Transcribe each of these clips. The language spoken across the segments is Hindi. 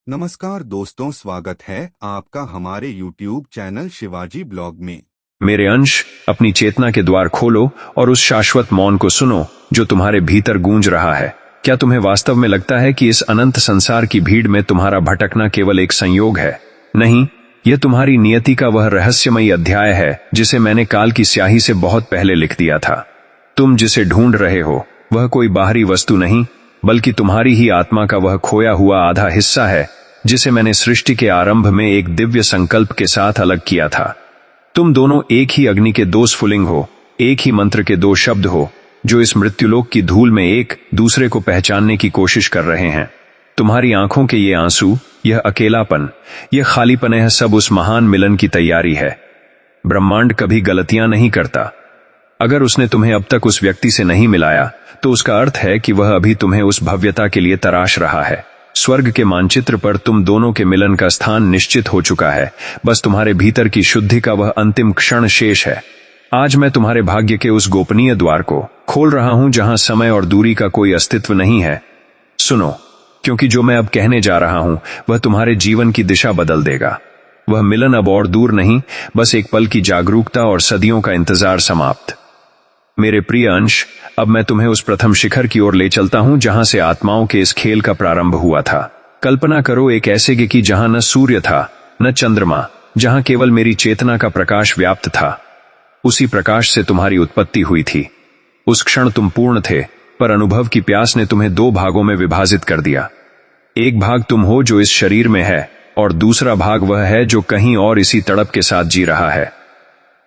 नमस्कार दोस्तों, स्वागत है आपका हमारे YouTube चैनल शिवाजी ब्लॉग में। मेरे अंश, अपनी चेतना के द्वार खोलो और उस शाश्वत मौन को सुनो जो तुम्हारे भीतर गूंज रहा है। क्या तुम्हें वास्तव में लगता है कि इस अनंत संसार की भीड़ में तुम्हारा भटकना केवल एक संयोग है? नहीं, यह तुम्हारी नियति का वह रहस्यमयी अध्याय है जिसे मैंने काल की स्याही से बहुत पहले लिख दिया था। तुम जिसे ढूंढ रहे हो वह कोई बाहरी वस्तु नहीं, बल्कि तुम्हारी ही आत्मा का वह खोया हुआ आधा हिस्सा है जिसे मैंने सृष्टि के आरंभ में एक दिव्य संकल्प के साथ अलग किया था। तुम दोनों एक ही अग्नि के दो स्फुलिंग हो, एक ही मंत्र के दो शब्द हो, जो इस मृत्युलोक की धूल में एक दूसरे को पहचानने की कोशिश कर रहे हैं। तुम्हारी आंखों के ये आंसू, यह अकेलापन, यह खालीपन, यह सब उस महान मिलन की तैयारी है। ब्रह्मांड कभी गलतियां नहीं करता। अगर उसने तुम्हें अब तक उस व्यक्ति से नहीं मिलाया तो उसका अर्थ है कि वह अभी तुम्हें उस भव्यता के लिए तराश रहा है। स्वर्ग के मानचित्र पर तुम दोनों के मिलन का स्थान निश्चित हो चुका है, बस तुम्हारे भीतर की शुद्धि का वह अंतिम क्षण शेष है। आज मैं तुम्हारे भाग्य के उस गोपनीय द्वार को खोल रहा हूं जहां समय और दूरी का कोई अस्तित्व नहीं है। सुनो, क्योंकि जो मैं अब कहने जा रहा हूं वह तुम्हारे जीवन की दिशा बदल देगा। वह मिलन अब और दूर नहीं, बस एक पल की जागरूकता और सदियों का इंतजार समाप्त। मेरे प्रिय अंश, अब मैं तुम्हें उस प्रथम शिखर की ओर ले चलता हूं जहां से आत्माओं के इस खेल का प्रारंभ हुआ था। कल्पना करो एक ऐसे कि जहां न सूर्य था न चंद्रमा, जहां केवल मेरी चेतना का प्रकाश व्याप्त था। उसी प्रकाश से तुम्हारी उत्पत्ति हुई थी। उस क्षण तुम पूर्ण थे, पर अनुभव की प्यास ने तुम्हें दो भागों में विभाजित कर दिया। एक भाग तुम हो जो इस शरीर में है, और दूसरा भाग वह है जो कहीं और इसी तड़प के साथ जी रहा है।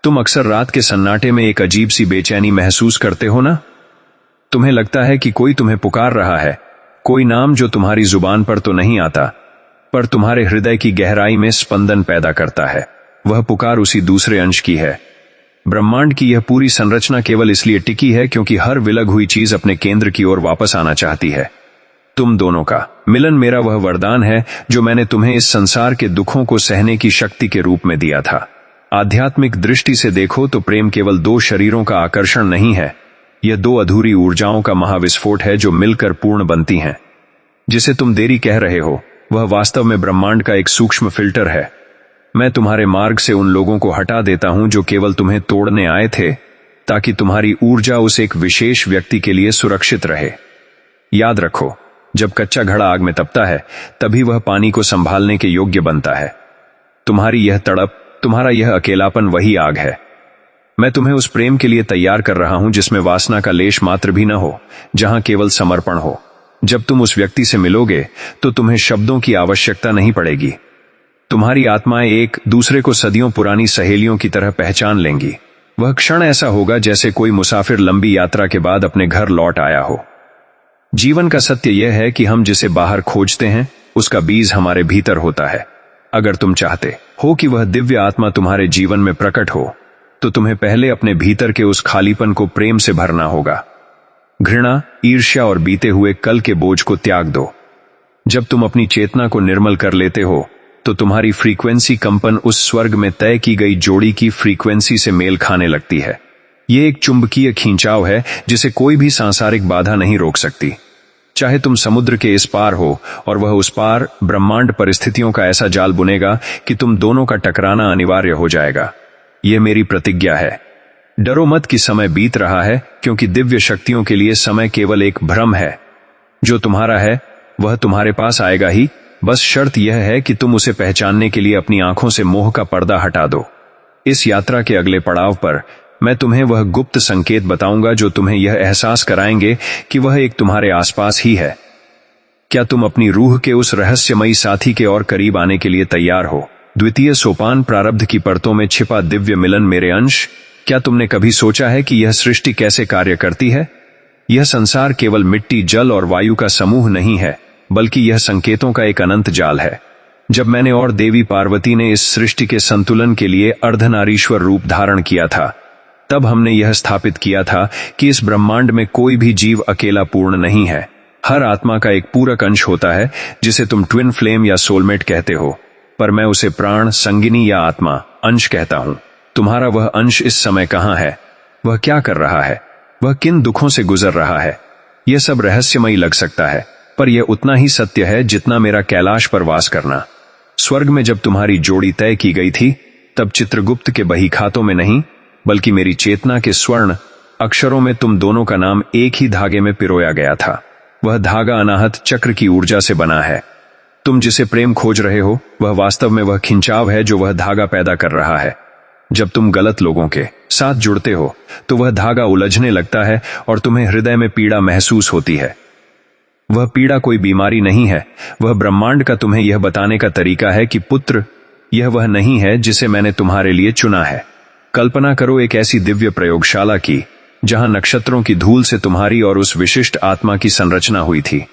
तुम अक्सर रात के सन्नाटे में एक अजीब सी बेचैनी महसूस करते हो ना? तुम्हें लगता है कि कोई तुम्हें पुकार रहा है, कोई नाम जो तुम्हारी जुबान पर तो नहीं आता, पर तुम्हारे हृदय की गहराई में स्पंदन पैदा करता है। वह पुकार उसी दूसरे अंश की है। ब्रह्मांड की यह पूरी संरचना केवल इसलिए टिकी है क्योंकि हर विलग हुई चीज अपने केंद्र की ओर वापस आना चाहती है। तुम दोनों का मिलन मेरा वह वरदान है जो मैंने तुम्हें इस संसार के दुखों को सहने की शक्ति के रूप में दिया था। आध्यात्मिक दृष्टि से देखो तो प्रेम केवल दो शरीरों का आकर्षण नहीं है, यह दो अधूरी ऊर्जाओं का महाविस्फोट है जो मिलकर पूर्ण बनती हैं। जिसे तुम देरी कह रहे हो वह वास्तव में ब्रह्मांड का एक सूक्ष्म फिल्टर है। मैं तुम्हारे मार्ग से उन लोगों को हटा देता हूं जो केवल तुम्हें तोड़ने आए थे, ताकि तुम्हारी ऊर्जा उस एक विशेष व्यक्ति के लिए सुरक्षित रहे। याद रखो, जब कच्चा घड़ा आग में तपता है तभी वह पानी को संभालने के योग्य बनता है। तुम्हारी यह तड़प, तुम्हारा यह अकेलापन वही आग है। मैं तुम्हें उस प्रेम के लिए तैयार कर रहा हूं जिसमें वासना का लेश मात्र भी न हो, जहां केवल समर्पण हो। जब तुम उस व्यक्ति से मिलोगे तो तुम्हें शब्दों की आवश्यकता नहीं पड़ेगी। तुम्हारी आत्माएं एक दूसरे को सदियों पुरानी सहेलियों की तरह पहचान लेंगी। वह क्षण ऐसा होगा जैसे कोई मुसाफिर लंबी यात्रा के बाद अपने घर लौट आया हो। जीवन का सत्य यह है कि हम जिसे बाहर खोजते हैं उसका बीज हमारे भीतर होता है। अगर तुम चाहते हो कि वह दिव्य आत्मा तुम्हारे जीवन में प्रकट हो तो तुम्हें पहले अपने भीतर के उस खालीपन को प्रेम से भरना होगा। घृणा, ईर्ष्या और बीते हुए कल के बोझ को त्याग दो। जब तुम अपनी चेतना को निर्मल कर लेते हो तो तुम्हारी फ्रीक्वेंसी कंपन उस स्वर्ग में तय की गई जोड़ी की फ्रीक्वेंसी से मेल खाने लगती है। यह एक चुंबकीय खींचाव है जिसे कोई भी सांसारिक बाधा नहीं रोक सकती। चाहे तुम समुद्र के इस पार हो और वह उस पार, ब्रह्मांड परिस्थितियों का ऐसा जाल बुनेगा कि तुम दोनों का टकराना अनिवार्य हो जाएगा। यह मेरी प्रतिज्ञा है। डरो मत कि समय बीत रहा है, क्योंकि दिव्य शक्तियों के लिए समय केवल एक भ्रम है। जो तुम्हारा है वह तुम्हारे पास आएगा ही, बस शर्त यह है कि तुम उसे पहचानने के लिए अपनी आंखों से मोह का पर्दा हटा दो। इस यात्रा के अगले पड़ाव पर मैं तुम्हें वह गुप्त संकेत बताऊंगा जो तुम्हें यह एहसास कराएंगे कि वह एक तुम्हारे आसपास ही है। क्या तुम अपनी रूह के उस रहस्यमयी साथी के और करीब आने के लिए तैयार हो? द्वितीय सोपान, प्रारब्ध की परतों में छिपा दिव्य मिलन। मेरे अंश, क्या तुमने कभी सोचा है कि यह सृष्टि कैसे कार्य करती है? यह संसार केवल मिट्टी, जल और वायु का समूह नहीं है, बल्कि यह संकेतों का एक अनंत जाल है। जब मैंने और देवी पार्वती ने इस सृष्टि के संतुलन के लिए अर्धनारीश्वर रूप धारण किया था, तब हमने यह स्थापित किया था कि इस ब्रह्मांड में कोई भी जीव अकेला पूर्ण नहीं है। हर आत्मा का एक पूरक अंश होता है जिसे तुम ट्विन फ्लेम या सोलमेट कहते हो, पर मैं उसे प्राण, संगिनी या आत्मा अंश कहता हूं। तुम्हारा वह अंश इस समय कहां है? वह क्या कर रहा है? वह किन दुखों से गुजर रहा है? यह सब रहस्यमयी लग सकता है, पर यह उतना ही सत्य है जितना मेरा कैलाश पर वास करना। स्वर्ग में जब तुम्हारी जोड़ी तय की गई थी, तब चित्रगुप्त के बही खातों में नहीं, बल्कि मेरी चेतना के स्वर्ण अक्षरों में तुम दोनों का नाम एक ही धागे में पिरोया गया था। वह धागा अनाहत चक्र की ऊर्जा से बना है। तुम जिसे प्रेम खोज रहे हो, वह वास्तव में वह खिंचाव है जो वह धागा पैदा कर रहा है। जब तुम गलत लोगों के साथ जुड़ते हो, तो वह धागा उलझने लगता है और तुम्हें हृदय में पीड़ा महसूस होती है। वह पीड़ा कोई बीमारी नहीं है, वह ब्रह्मांड का तुम्हें यह बताने का तरीका है कि पुत्र, यह वह नहीं है जिसे मैंने तुम्हारे लिए चुना है। कल्पना करो एक ऐसी दिव्य प्रयोगशाला की, जहां नक्षत्रों की धूल से तुम्हारी और उस विशिष्ट आत्मा की संरचना हुई थी।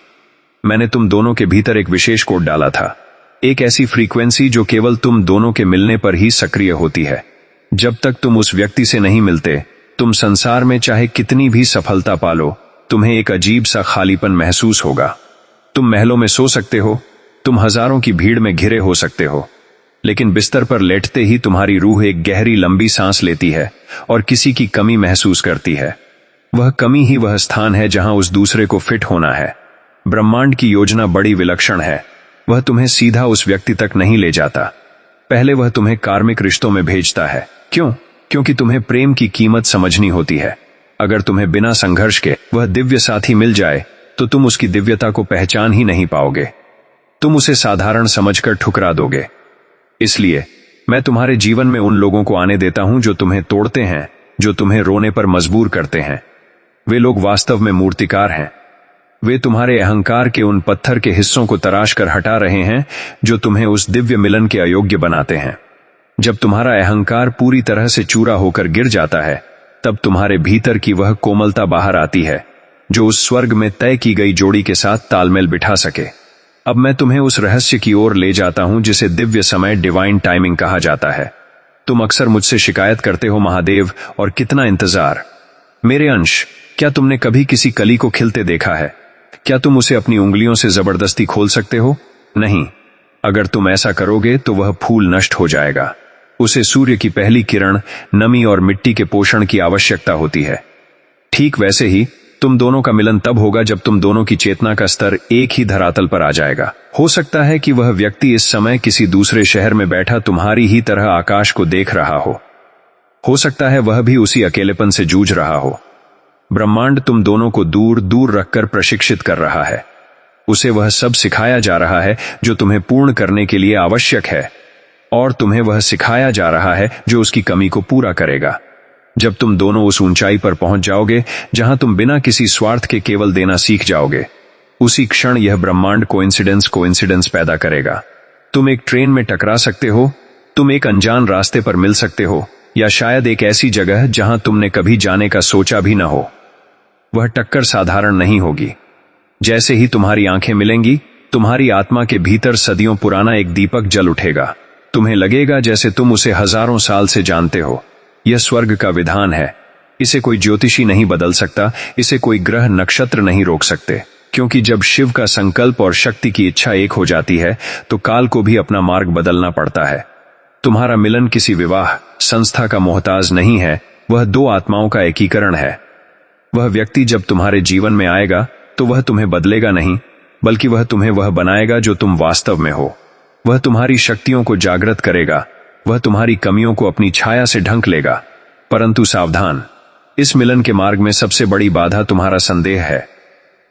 मैंने तुम दोनों के भीतर एक विशेष कोड डाला था, एक ऐसी फ्रीक्वेंसी जो केवल तुम दोनों के मिलने पर ही सक्रिय होती है। जब तक तुम उस व्यक्ति से नहीं मिलते, तुम संसार में चाहे कितनी भी सफलता पालो, तुम्हें एक अजीब सा खालीपन महसूस होगा। तुम महलों में सो सकते हो, तुम हजारों की भीड़ में घिरे हो सकते हो, लेकिन बिस्तर पर लेटते ही तुम्हारी रूह एक गहरी लंबी सांस लेती है और किसी की कमी महसूस करती है। वह कमी ही वह स्थान है जहां उस दूसरे को फिट होना है। ब्रह्मांड की योजना बड़ी विलक्षण है। वह तुम्हें सीधा उस व्यक्ति तक नहीं ले जाता। पहले वह तुम्हें कार्मिक रिश्तों में भेजता है। क्यों? क्योंकि तुम्हें प्रेम की कीमत समझनी होती है। अगर तुम्हें बिना संघर्ष के वह दिव्य साथी मिल जाए, तो तुम उसकी दिव्यता को पहचान ही नहीं पाओगे। तुम उसे साधारण समझकर ठुकरा दोगे। इसलिए मैं तुम्हारे जीवन में उन लोगों को आने देता हूं जो तुम्हें तोड़ते हैं, जो तुम्हें रोने पर मजबूर करते हैं। वे लोग वास्तव में मूर्तिकार हैं। वे तुम्हारे अहंकार के उन पत्थर के हिस्सों को तराश कर हटा रहे हैं जो तुम्हें उस दिव्य मिलन के अयोग्य बनाते हैं। जब तुम्हारा अहंकार पूरी तरह से चूरा होकर गिर जाता है, तब तुम्हारे भीतर की वह कोमलता बाहर आती है जो उस स्वर्ग में तय की गई जोड़ी के साथ तालमेल बिठा सके। अब मैं तुम्हें उस रहस्य की ओर ले जाता हूं जिसे दिव्य समय, डिवाइन टाइमिंग कहा जाता है। तुम अक्सर मुझसे शिकायत करते हो, महादेव, और कितना इंतजार। मेरे अंश, क्या तुमने कभी किसी कली को खिलते देखा है? क्या तुम उसे अपनी उंगलियों से जबरदस्ती खोल सकते हो? नहीं। अगर तुम ऐसा करोगे तो वह फूल नष्ट हो जाएगा। उसे सूर्य की पहली किरण, नमी और मिट्टी के पोषण की आवश्यकता होती है। ठीक वैसे ही तुम दोनों का मिलन तब होगा जब तुम दोनों की चेतना का स्तर एक ही धरातल पर आ जाएगा। हो सकता है कि वह व्यक्ति इस समय किसी दूसरे शहर में बैठा तुम्हारी ही तरह आकाश को देख रहा हो सकता है वह भी उसी अकेलेपन से जूझ रहा हो। ब्रह्मांड तुम दोनों को दूर दूर रखकर प्रशिक्षित कर रहा है। उसे वह सब सिखाया जा रहा है जो तुम्हें पूर्ण करने के लिए आवश्यक है, और तुम्हें वह सिखाया जा रहा है जो उसकी कमी को पूरा करेगा। जब तुम दोनों उस ऊंचाई पर पहुंच जाओगे जहां तुम बिना किसी स्वार्थ के केवल देना सीख जाओगे, उसी क्षण यह ब्रह्मांड कोइंसिडेंस पैदा करेगा। तुम एक ट्रेन में टकरा सकते हो, तुम एक अनजान रास्ते पर मिल सकते हो, या शायद एक ऐसी जगह जहां तुमने कभी जाने का सोचा भी न हो। वह टक्कर साधारण नहीं होगी। जैसे ही तुम्हारी आंखें मिलेंगी, तुम्हारी आत्मा के भीतर सदियों पुराना एक दीपक जल उठेगा। तुम्हें लगेगा जैसे तुम उसे हजारों साल से जानते हो। यह स्वर्ग का विधान है। इसे कोई ज्योतिषी नहीं बदल सकता, इसे कोई ग्रह नक्षत्र नहीं रोक सकते, क्योंकि जब शिव का संकल्प और शक्ति की इच्छा एक हो जाती है, तो काल को भी अपना मार्ग बदलना पड़ता है। तुम्हारा मिलन किसी विवाह संस्था का मोहताज नहीं है, वह दो आत्माओं का एकीकरण है। वह व्यक्ति जब तुम्हारे जीवन में आएगा, तो वह तुम्हें बदलेगा नहीं, बल्कि वह तुम्हें वह बनाएगा जो तुम वास्तव में हो। वह तुम्हारी शक्तियों को जागृत करेगा, वह तुम्हारी कमियों को अपनी छाया से ढंक लेगा। परंतु सावधान, इस मिलन के मार्ग में सबसे बड़ी बाधा तुम्हारा संदेह है।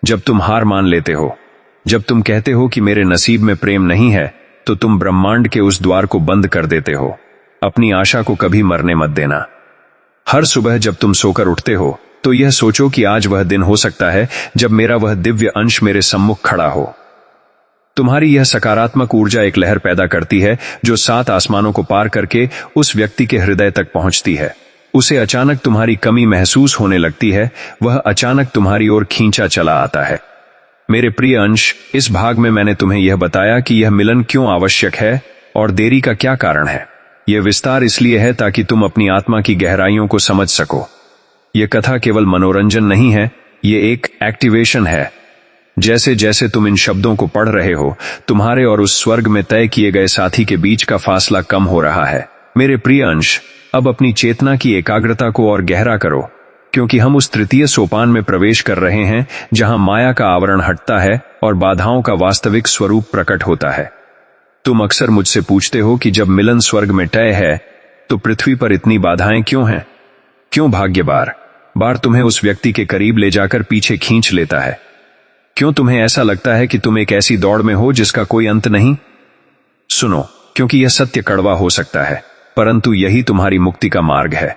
जब तुम हार मान लेते हो, जब तुम कहते हो कि मेरे नसीब में प्रेम नहीं है, तो तुम ब्रह्मांड के उस द्वार को बंद कर देते हो। अपनी आशा को कभी मरने मत देना। हर सुबह जब तुम सोकर उठते हो, तो यह सोचो कि आज वह दिन हो सकता है जब मेरा वह दिव्य अंश मेरे सम्मुख खड़ा हो। तुम्हारी यह सकारात्मक ऊर्जा एक लहर पैदा करती है जो 7 आसमानों को पार करके उस व्यक्ति के हृदय तक पहुंचती है। उसे अचानक तुम्हारी कमी महसूस होने लगती है, वह अचानक तुम्हारी ओर खींचा चला आता है। मेरे प्रिय अंश, इस भाग में मैंने तुम्हें यह बताया कि यह मिलन क्यों आवश्यक है और देरी का क्या कारण है। यह विस्तार इसलिए है ताकि तुम अपनी आत्मा की गहराइयों को समझ सको। यह कथा केवल मनोरंजन नहीं है, यह एक एक्टिवेशन है। जैसे जैसे तुम इन शब्दों को पढ़ रहे हो, तुम्हारे और उस स्वर्ग में तय किए गए साथी के बीच का फासला कम हो रहा है। मेरे प्रिय अंश, अब अपनी चेतना की एकाग्रता को और गहरा करो। क्योंकि हम उस तृतीय सोपान में प्रवेश कर रहे हैं जहां माया का आवरण हटता है और बाधाओं का वास्तविक स्वरूप प्रकट होता है। तुम अक्सर मुझसे पूछते हो कि जब मिलन स्वर्ग में तय है तो पृथ्वी पर इतनी बाधाएं क्यों हैं? क्यों भाग्य बार तुम्हें उस व्यक्ति के करीब ले जाकर पीछे खींच लेता है? क्यों तुम्हें ऐसा लगता है कि तुम एक ऐसी दौड़ में हो जिसका कोई अंत नहीं? सुनो, क्योंकि यह सत्य कड़वा हो सकता है, परंतु यही तुम्हारी मुक्ति का मार्ग है।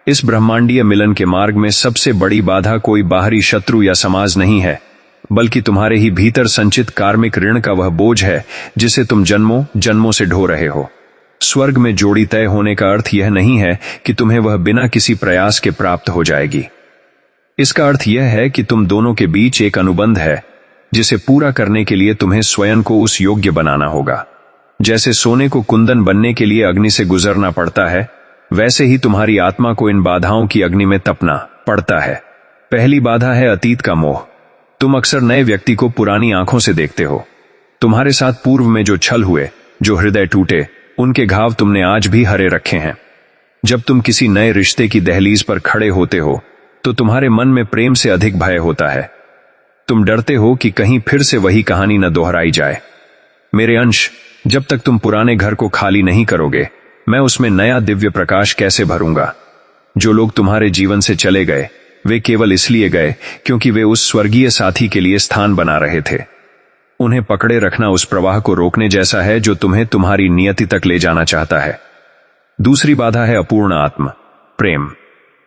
इस ब्रह्मांडीय मिलन के मार्ग में सबसे बड़ी बाधा कोई बाहरी शत्रु या समाज नहीं है, बल्कि तुम्हारे ही भीतर संचित कार्मिक ऋण का वह बोझ है जिसे तुम जन्मों जन्मों से ढो रहे हो। स्वर्ग में जोड़ी तय होने का अर्थ यह नहीं है कि तुम्हें वह बिना किसी प्रयास के प्राप्त हो जाएगी। इसका अर्थ यह है कि तुम दोनों के बीच एक अनुबंध है जिसे पूरा करने के लिए तुम्हें स्वयं को उस योग्य बनाना होगा। जैसे सोने को कुंदन बनने के लिए अग्नि से गुजरना पड़ता है, वैसे ही तुम्हारी आत्मा को इन बाधाओं की अग्नि में तपना पड़ता है। पहली बाधा है अतीत का मोह। तुम अक्सर नए व्यक्ति को पुरानी आंखों से देखते हो। तुम्हारे साथ पूर्व में जो छल हुए, जो हृदय टूटे, उनके घाव तुमने आज भी हरे रखे हैं। जब तुम किसी नए रिश्ते की दहलीज पर खड़े होते हो तो तुम्हारे मन में प्रेम से अधिक भय होता है। तुम डरते हो कि कहीं फिर से वही कहानी न दोहराई जाए। मेरे अंश, जब तक तुम पुराने घर को खाली नहीं करोगे, मैं उसमें नया दिव्य प्रकाश कैसे भरूंगा? जो लोग तुम्हारे जीवन से चले गए, वे केवल इसलिए गए क्योंकि वे उस स्वर्गीय साथी के लिए स्थान बना रहे थे। उन्हें पकड़े रखना उस प्रवाह को रोकने जैसा है जो तुम्हें तुम्हारी नियति तक ले जाना चाहता है। दूसरी बाधा है अपूर्ण आत्म प्रेम।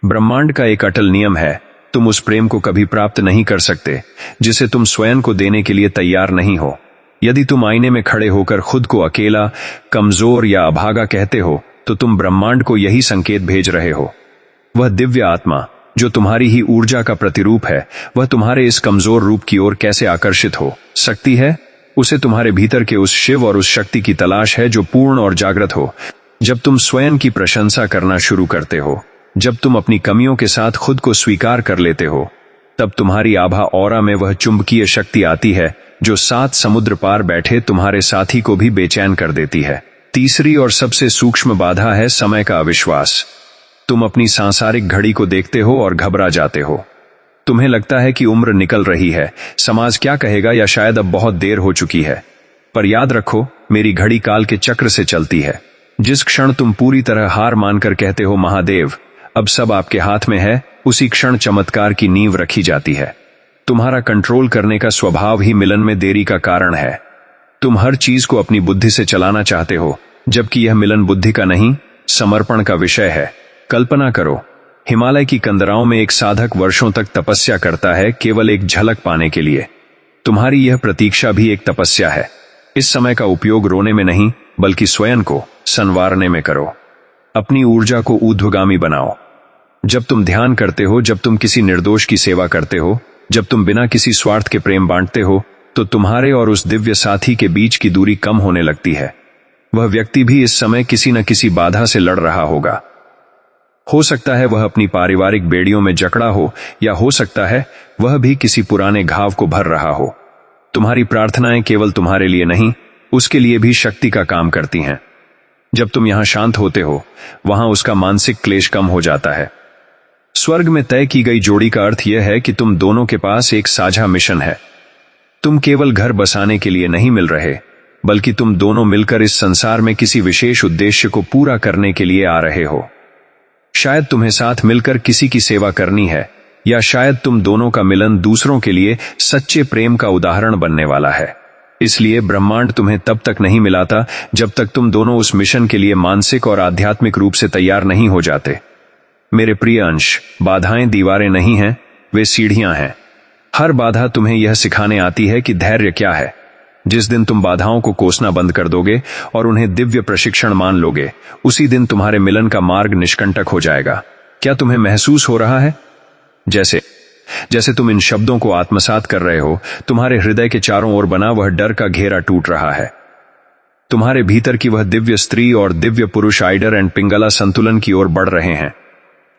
ब्रह्मांड का एक अटल नियम है, तुम उस प्रेम को कभी प्राप्त नहीं कर सकते जिसे तुम स्वयं को देने के लिए तैयार नहीं हो। यदि तुम आईने में खड़े होकर खुद को अकेला, कमजोर या अभागा कहते हो, तो तुम ब्रह्मांड को यही संकेत भेज रहे हो। वह दिव्य आत्मा जो तुम्हारी ही ऊर्जा का प्रतिरूप है, वह तुम्हारे इस कमजोर रूप की ओर कैसे आकर्षित हो सकती है? उसे तुम्हारे भीतर के उस शिव और उस शक्ति की तलाश है जो पूर्ण और जागृत हो। जब तुम स्वयं की प्रशंसा करना शुरू करते हो, जब तुम अपनी कमियों के साथ खुद को स्वीकार कर लेते हो, तब तुम्हारी आभा औरा में वह चुंबकीय शक्ति आती है जो 7 समुद्र पार बैठे तुम्हारे साथी को भी बेचैन कर देती है। तीसरी और सबसे सूक्ष्म बाधा है समय का अविश्वास। तुम अपनी सांसारिक घड़ी को देखते हो और घबरा जाते हो। तुम्हें लगता है कि उम्र निकल रही है, समाज क्या कहेगा, या शायद अब बहुत देर हो चुकी है। पर याद रखो, मेरी घड़ी काल के चक्र से चलती है। जिस क्षण तुम पूरी तरह हार मानकर कहते हो महादेव, अब सब आपके हाथ में है, उसी क्षण चमत्कार की नींव रखी जाती है। तुम्हारा कंट्रोल करने का स्वभाव ही मिलन में देरी का कारण है। तुम हर चीज को अपनी बुद्धि से चलाना चाहते हो, जबकि यह मिलन बुद्धि का नहीं, समर्पण का विषय है। कल्पना करो, हिमालय की कंदराओं में एक साधक वर्षों तक तपस्या करता है केवल एक झलक पाने के लिए। तुम्हारी यह प्रतीक्षा भी एक तपस्या है। इस समय का उपयोग रोने में नहीं, बल्कि स्वयं को संवारने में करो। अपनी ऊर्जा को ऊर्ध्वगामी बनाओ। जब तुम ध्यान करते हो, जब तुम किसी निर्दोष की सेवा करते हो, जब तुम बिना किसी स्वार्थ के प्रेम बांटते हो, तो तुम्हारे और उस दिव्य साथी के बीच की दूरी कम होने लगती है। वह व्यक्ति भी इस समय किसी न किसी बाधा से लड़ रहा होगा। हो सकता है वह अपनी पारिवारिक बेड़ियों में जकड़ा हो, या हो सकता है वह भी किसी पुराने घाव को भर रहा हो। तुम्हारी प्रार्थनाएं केवल तुम्हारे लिए नहीं, उसके लिए भी शक्ति का काम करती हैं। जब तुम यहां शांत होते हो, वहां उसका मानसिक क्लेश कम हो जाता है। स्वर्ग में तय की गई जोड़ी का अर्थ यह है कि तुम दोनों के पास एक साझा मिशन है। तुम केवल घर बसाने के लिए नहीं मिल रहे, बल्कि तुम दोनों मिलकर इस संसार में किसी विशेष उद्देश्य को पूरा करने के लिए आ रहे हो। शायद तुम्हें साथ मिलकर किसी की सेवा करनी है, या शायद तुम दोनों का मिलन दूसरों के लिए सच्चे प्रेम का उदाहरण बनने वाला है। इसलिए ब्रह्मांड तुम्हें तब तक नहीं मिलाता जब तक तुम दोनों उस मिशन के लिए मानसिक और आध्यात्मिक रूप से तैयार नहीं हो जाते। मेरे प्रिय अंश, बाधाएं दीवारें नहीं हैं, वे सीढ़ियां हैं। हर बाधा तुम्हें यह सिखाने आती है कि धैर्य क्या है। जिस दिन तुम बाधाओं को कोसना बंद कर दोगे और उन्हें दिव्य प्रशिक्षण मान लोगे, उसी दिन तुम्हारे मिलन का मार्ग निष्कंटक हो जाएगा। क्या तुम्हें महसूस हो रहा है? जैसे तुम इन शब्दों को आत्मसात कर रहे हो, तुम्हारे हृदय के चारों ओर बना वह डर का घेरा टूट रहा है। तुम्हारे भीतर की वह दिव्य स्त्री और दिव्य पुरुष आइडर एंड पिंगला संतुलन की ओर बढ़ रहे हैं।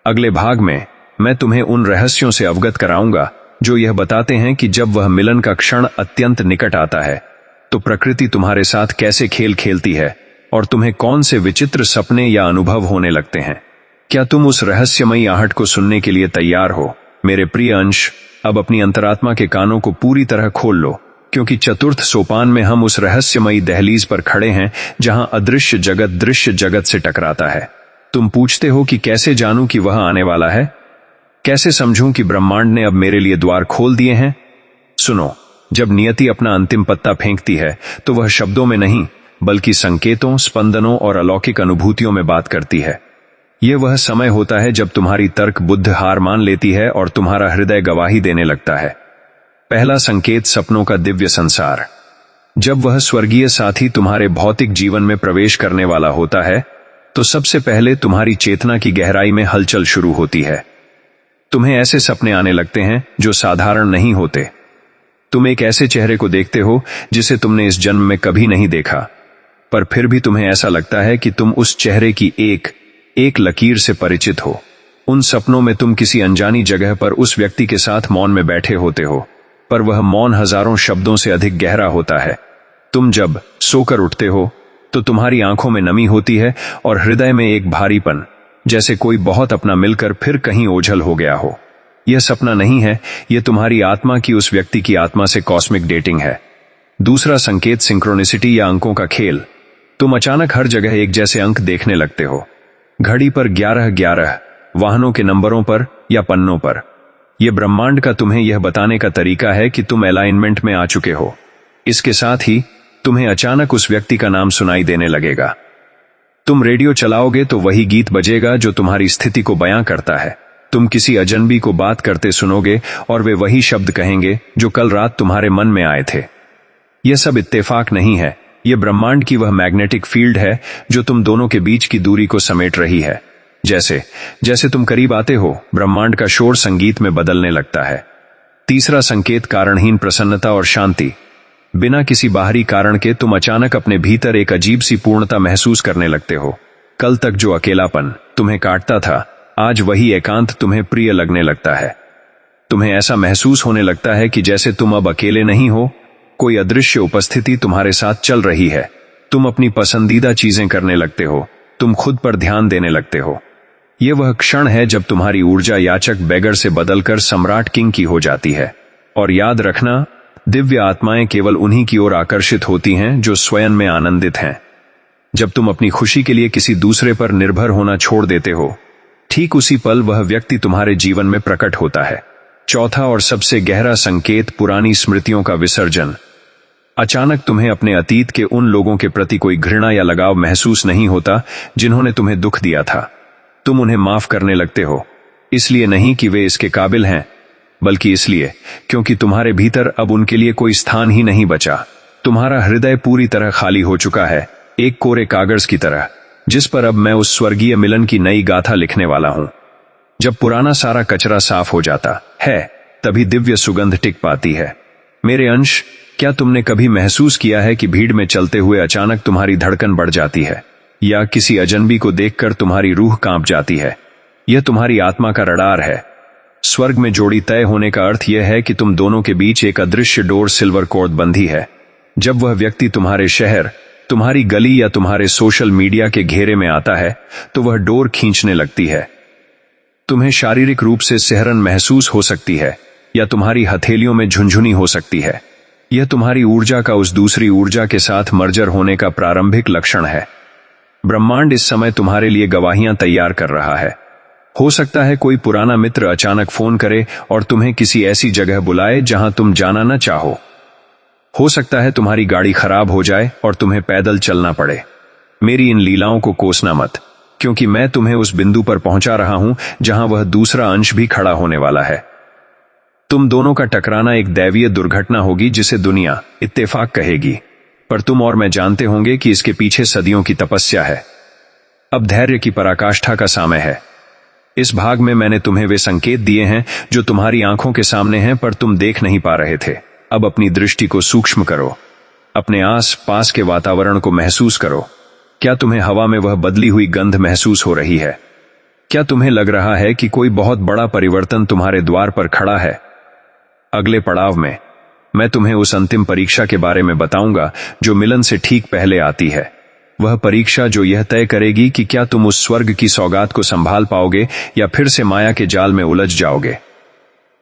अगले भाग में मैं तुम्हें उन रहस्यों से अवगत कराऊंगा जो यह बताते हैं कि जब वह मिलन का क्षण अत्यंत निकट आता है, तो प्रकृति तुम्हारे साथ कैसे खेल खेलती है और तुम्हें कौन से विचित्र सपने या अनुभव होने लगते हैं। क्या तुम उस रहस्यमयी आहट को सुनने के लिए तैयार हो? मेरे प्रिय अंश, अब अपनी अंतरात्मा के कानों को पूरी तरह खोल लो, क्योंकि चतुर्थ सोपान में हम उस रहस्यमयी दहलीज पर खड़े हैं जहां अदृश्य जगत दृश्य जगत से टकराता है। तुम पूछते हो कि कैसे जानूं कि वह आने वाला है? कैसे समझूं कि ब्रह्मांड ने अब मेरे लिए द्वार खोल दिए हैं? सुनो, जब नियति अपना अंतिम पत्ता फेंकती है तो वह शब्दों में नहीं बल्कि संकेतों, स्पंदनों और अलौकिक अनुभूतियों में बात करती है। यह वह समय होता है जब तुम्हारी तर्क बुद्ध हार मान लेती है और तुम्हारा हृदय गवाही देने लगता है। पहला संकेत, सपनों का दिव्य संसार। जब वह स्वर्गीय साथी तुम्हारे भौतिक जीवन में प्रवेश करने वाला होता है तो सबसे पहले तुम्हारी चेतना की गहराई में हलचल शुरू होती है। तुम्हें ऐसे सपने आने लगते हैं जो साधारण नहीं होते। तुम एक ऐसे चेहरे को देखते हो जिसे तुमने इस जन्म में कभी नहीं देखा, पर फिर भी तुम्हें ऐसा लगता है कि तुम उस चेहरे की एक लकीर से परिचित हो। उन सपनों में तुम किसी अनजानी जगह पर उस व्यक्ति के साथ मौन में बैठे होते हो, पर वह मौन हजारों शब्दों से अधिक गहरा होता है। तुम जब सोकर उठते हो तो तुम्हारी आंखों में नमी होती है और हृदय में एक भारीपन, जैसे कोई बहुत अपना मिलकर फिर कहीं ओझल हो गया हो। यह सपना नहीं है, यह तुम्हारी आत्मा की उस व्यक्ति की आत्मा से कॉस्मिक डेटिंग है। दूसरा संकेत, सिंक्रोनिसिटी या अंकों का खेल। तुम अचानक हर जगह एक जैसे अंक देखने लगते हो, घड़ी पर 11-11, वाहनों के नंबरों पर या पन्नों पर। यह ब्रह्मांड का तुम्हें यह बताने का तरीका है कि तुम अलाइनमेंट में आ चुके हो। इसके साथ ही तुम्हें अचानक उस व्यक्ति का नाम सुनाई देने लगेगा। तुम रेडियो चलाओगे तो वही गीत बजेगा जो तुम्हारी स्थिति को बयां करता है। तुम किसी अजनबी को बात करते सुनोगे और वे वही शब्द कहेंगे जो कल रात तुम्हारे मन में आए थे। यह सब इत्तेफाक नहीं है, यह ब्रह्मांड की वह मैग्नेटिक फील्ड है जो तुम दोनों के बीच की दूरी को समेट रही है। जैसे जैसे तुम करीब आते हो, ब्रह्मांड का शोर संगीत में बदलने लगता है। तीसरा संकेत, कारणहीन प्रसन्नता और शांति। बिना किसी बाहरी कारण के तुम अचानक अपने भीतर एक अजीब सी पूर्णता महसूस करने लगते हो। कल तक जो अकेलापन तुम्हें काटता था, आज वही एकांत तुम्हें प्रिय लगने लगता है। तुम्हें ऐसा महसूस होने लगता है कि जैसे तुम अब अकेले नहीं हो, कोई अदृश्य उपस्थिति तुम्हारे साथ चल रही है। तुम अपनी पसंदीदा चीजें करने लगते हो, तुम खुद पर ध्यान देने लगते हो। यह वह क्षण है जब तुम्हारी ऊर्जा याचक बेगर से बदलकर सम्राट किंग की हो जाती है। और याद रखना, दिव्य आत्माएं केवल उन्हीं की ओर आकर्षित होती हैं जो स्वयं में आनंदित हैं। जब तुम अपनी खुशी के लिए किसी दूसरे पर निर्भर होना छोड़ देते हो, ठीक उसी पल वह व्यक्ति तुम्हारे जीवन में प्रकट होता है। चौथा और सबसे गहरा संकेत, पुरानी स्मृतियों का विसर्जन। अचानक तुम्हें अपने अतीत के उन लोगों के प्रति कोई घृणा या लगाव महसूस नहीं होता जिन्होंने तुम्हें दुख दिया था। तुम उन्हें माफ करने लगते हो, इसलिए नहीं कि वे इसके काबिल हैं, बल्कि इसलिए क्योंकि तुम्हारे भीतर अब उनके लिए कोई स्थान ही नहीं बचा। तुम्हारा हृदय पूरी तरह खाली हो चुका है, एक कोरे कागज की तरह, जिस पर अब मैं उस स्वर्गीय मिलन की नई गाथा लिखने वाला हूं। जब पुराना सारा कचरा साफ हो जाता है, तभी दिव्य सुगंध टिक पाती है। मेरे अंश, क्या तुमने कभी महसूस किया है कि भीड़ में चलते हुए अचानक तुम्हारी धड़कन बढ़ जाती है, या किसी अजनबी को देखकर तुम्हारी रूह कांप जाती है? यह तुम्हारी आत्मा का रडार है। स्वर्ग में जोड़ी तय होने का अर्थ यह है कि तुम दोनों के बीच एक अदृश्य डोर, सिल्वर कॉर्ड बंधी है। जब वह व्यक्ति तुम्हारे शहर, तुम्हारी गली या तुम्हारे सोशल मीडिया के घेरे में आता है तो वह डोर खींचने लगती है। तुम्हें शारीरिक रूप से सिहरन महसूस हो सकती है या तुम्हारी हथेलियों में झुंझुनी हो सकती है। यह तुम्हारी ऊर्जा का उस दूसरी ऊर्जा के साथ मर्जर होने का प्रारंभिक लक्षण है। ब्रह्मांड इस समय तुम्हारे लिए गवाहियां तैयार कर रहा है। हो सकता है कोई पुराना मित्र अचानक फोन करे और तुम्हें किसी ऐसी जगह बुलाए जहां तुम जाना न चाहो। हो सकता है तुम्हारी गाड़ी खराब हो जाए और तुम्हें पैदल चलना पड़े। मेरी इन लीलाओं को कोसना मत, क्योंकि मैं तुम्हें उस बिंदु पर पहुंचा रहा हूं जहां वह दूसरा अंश भी खड़ा होने वाला है। तुम दोनों का टकराना एक दैवीय दुर्घटना होगी जिसे दुनिया इत्तेफाक कहेगी, पर तुम और मैं जानते होंगे कि इसके पीछे सदियों की तपस्या है। अब धैर्य की पराकाष्ठा का समय है। इस भाग में मैंने तुम्हें वे संकेत दिए हैं जो तुम्हारी आंखों के सामने हैं पर तुम देख नहीं पा रहे थे। अब अपनी दृष्टि को सूक्ष्म करो, अपने आस पास के वातावरण को महसूस करो। क्या तुम्हें हवा में वह बदली हुई गंध महसूस हो रही है? क्या तुम्हें लग रहा है कि कोई बहुत बड़ा परिवर्तन तुम्हारे द्वार पर खड़ा है? अगले पड़ाव में मैं तुम्हें उस अंतिम परीक्षा के बारे में बताऊंगा जो मिलन से ठीक पहले आती है। वह परीक्षा जो यह तय करेगी कि क्या तुम उस स्वर्ग की सौगात को संभाल पाओगे या फिर से माया के जाल में उलझ जाओगे।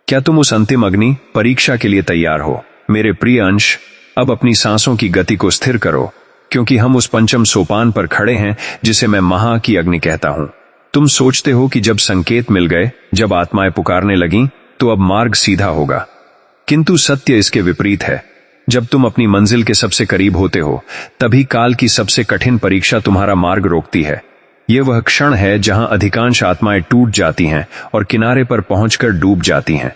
क्या तुम उस अंतिम अग्नि परीक्षा के लिए तैयार हो। मेरे प्रिय अंश, अब अपनी सांसों की गति को स्थिर करो, क्योंकि हम उस पंचम सोपान पर खड़े हैं जिसे मैं महा की अग्नि कहता हूं। तुम सोचते हो कि जब संकेत मिल गए, जब आत्माएं पुकारने लगीं, तो अब मार्ग सीधा होगा, किंतु सत्य इसके विपरीत है। जब तुम अपनी मंजिल के सबसे करीब होते हो, तभी काल की सबसे कठिन परीक्षा तुम्हारा मार्ग रोकती है। यह वह क्षण है जहां अधिकांश आत्माएं टूट जाती हैं और किनारे पर पहुंचकर डूब जाती हैं।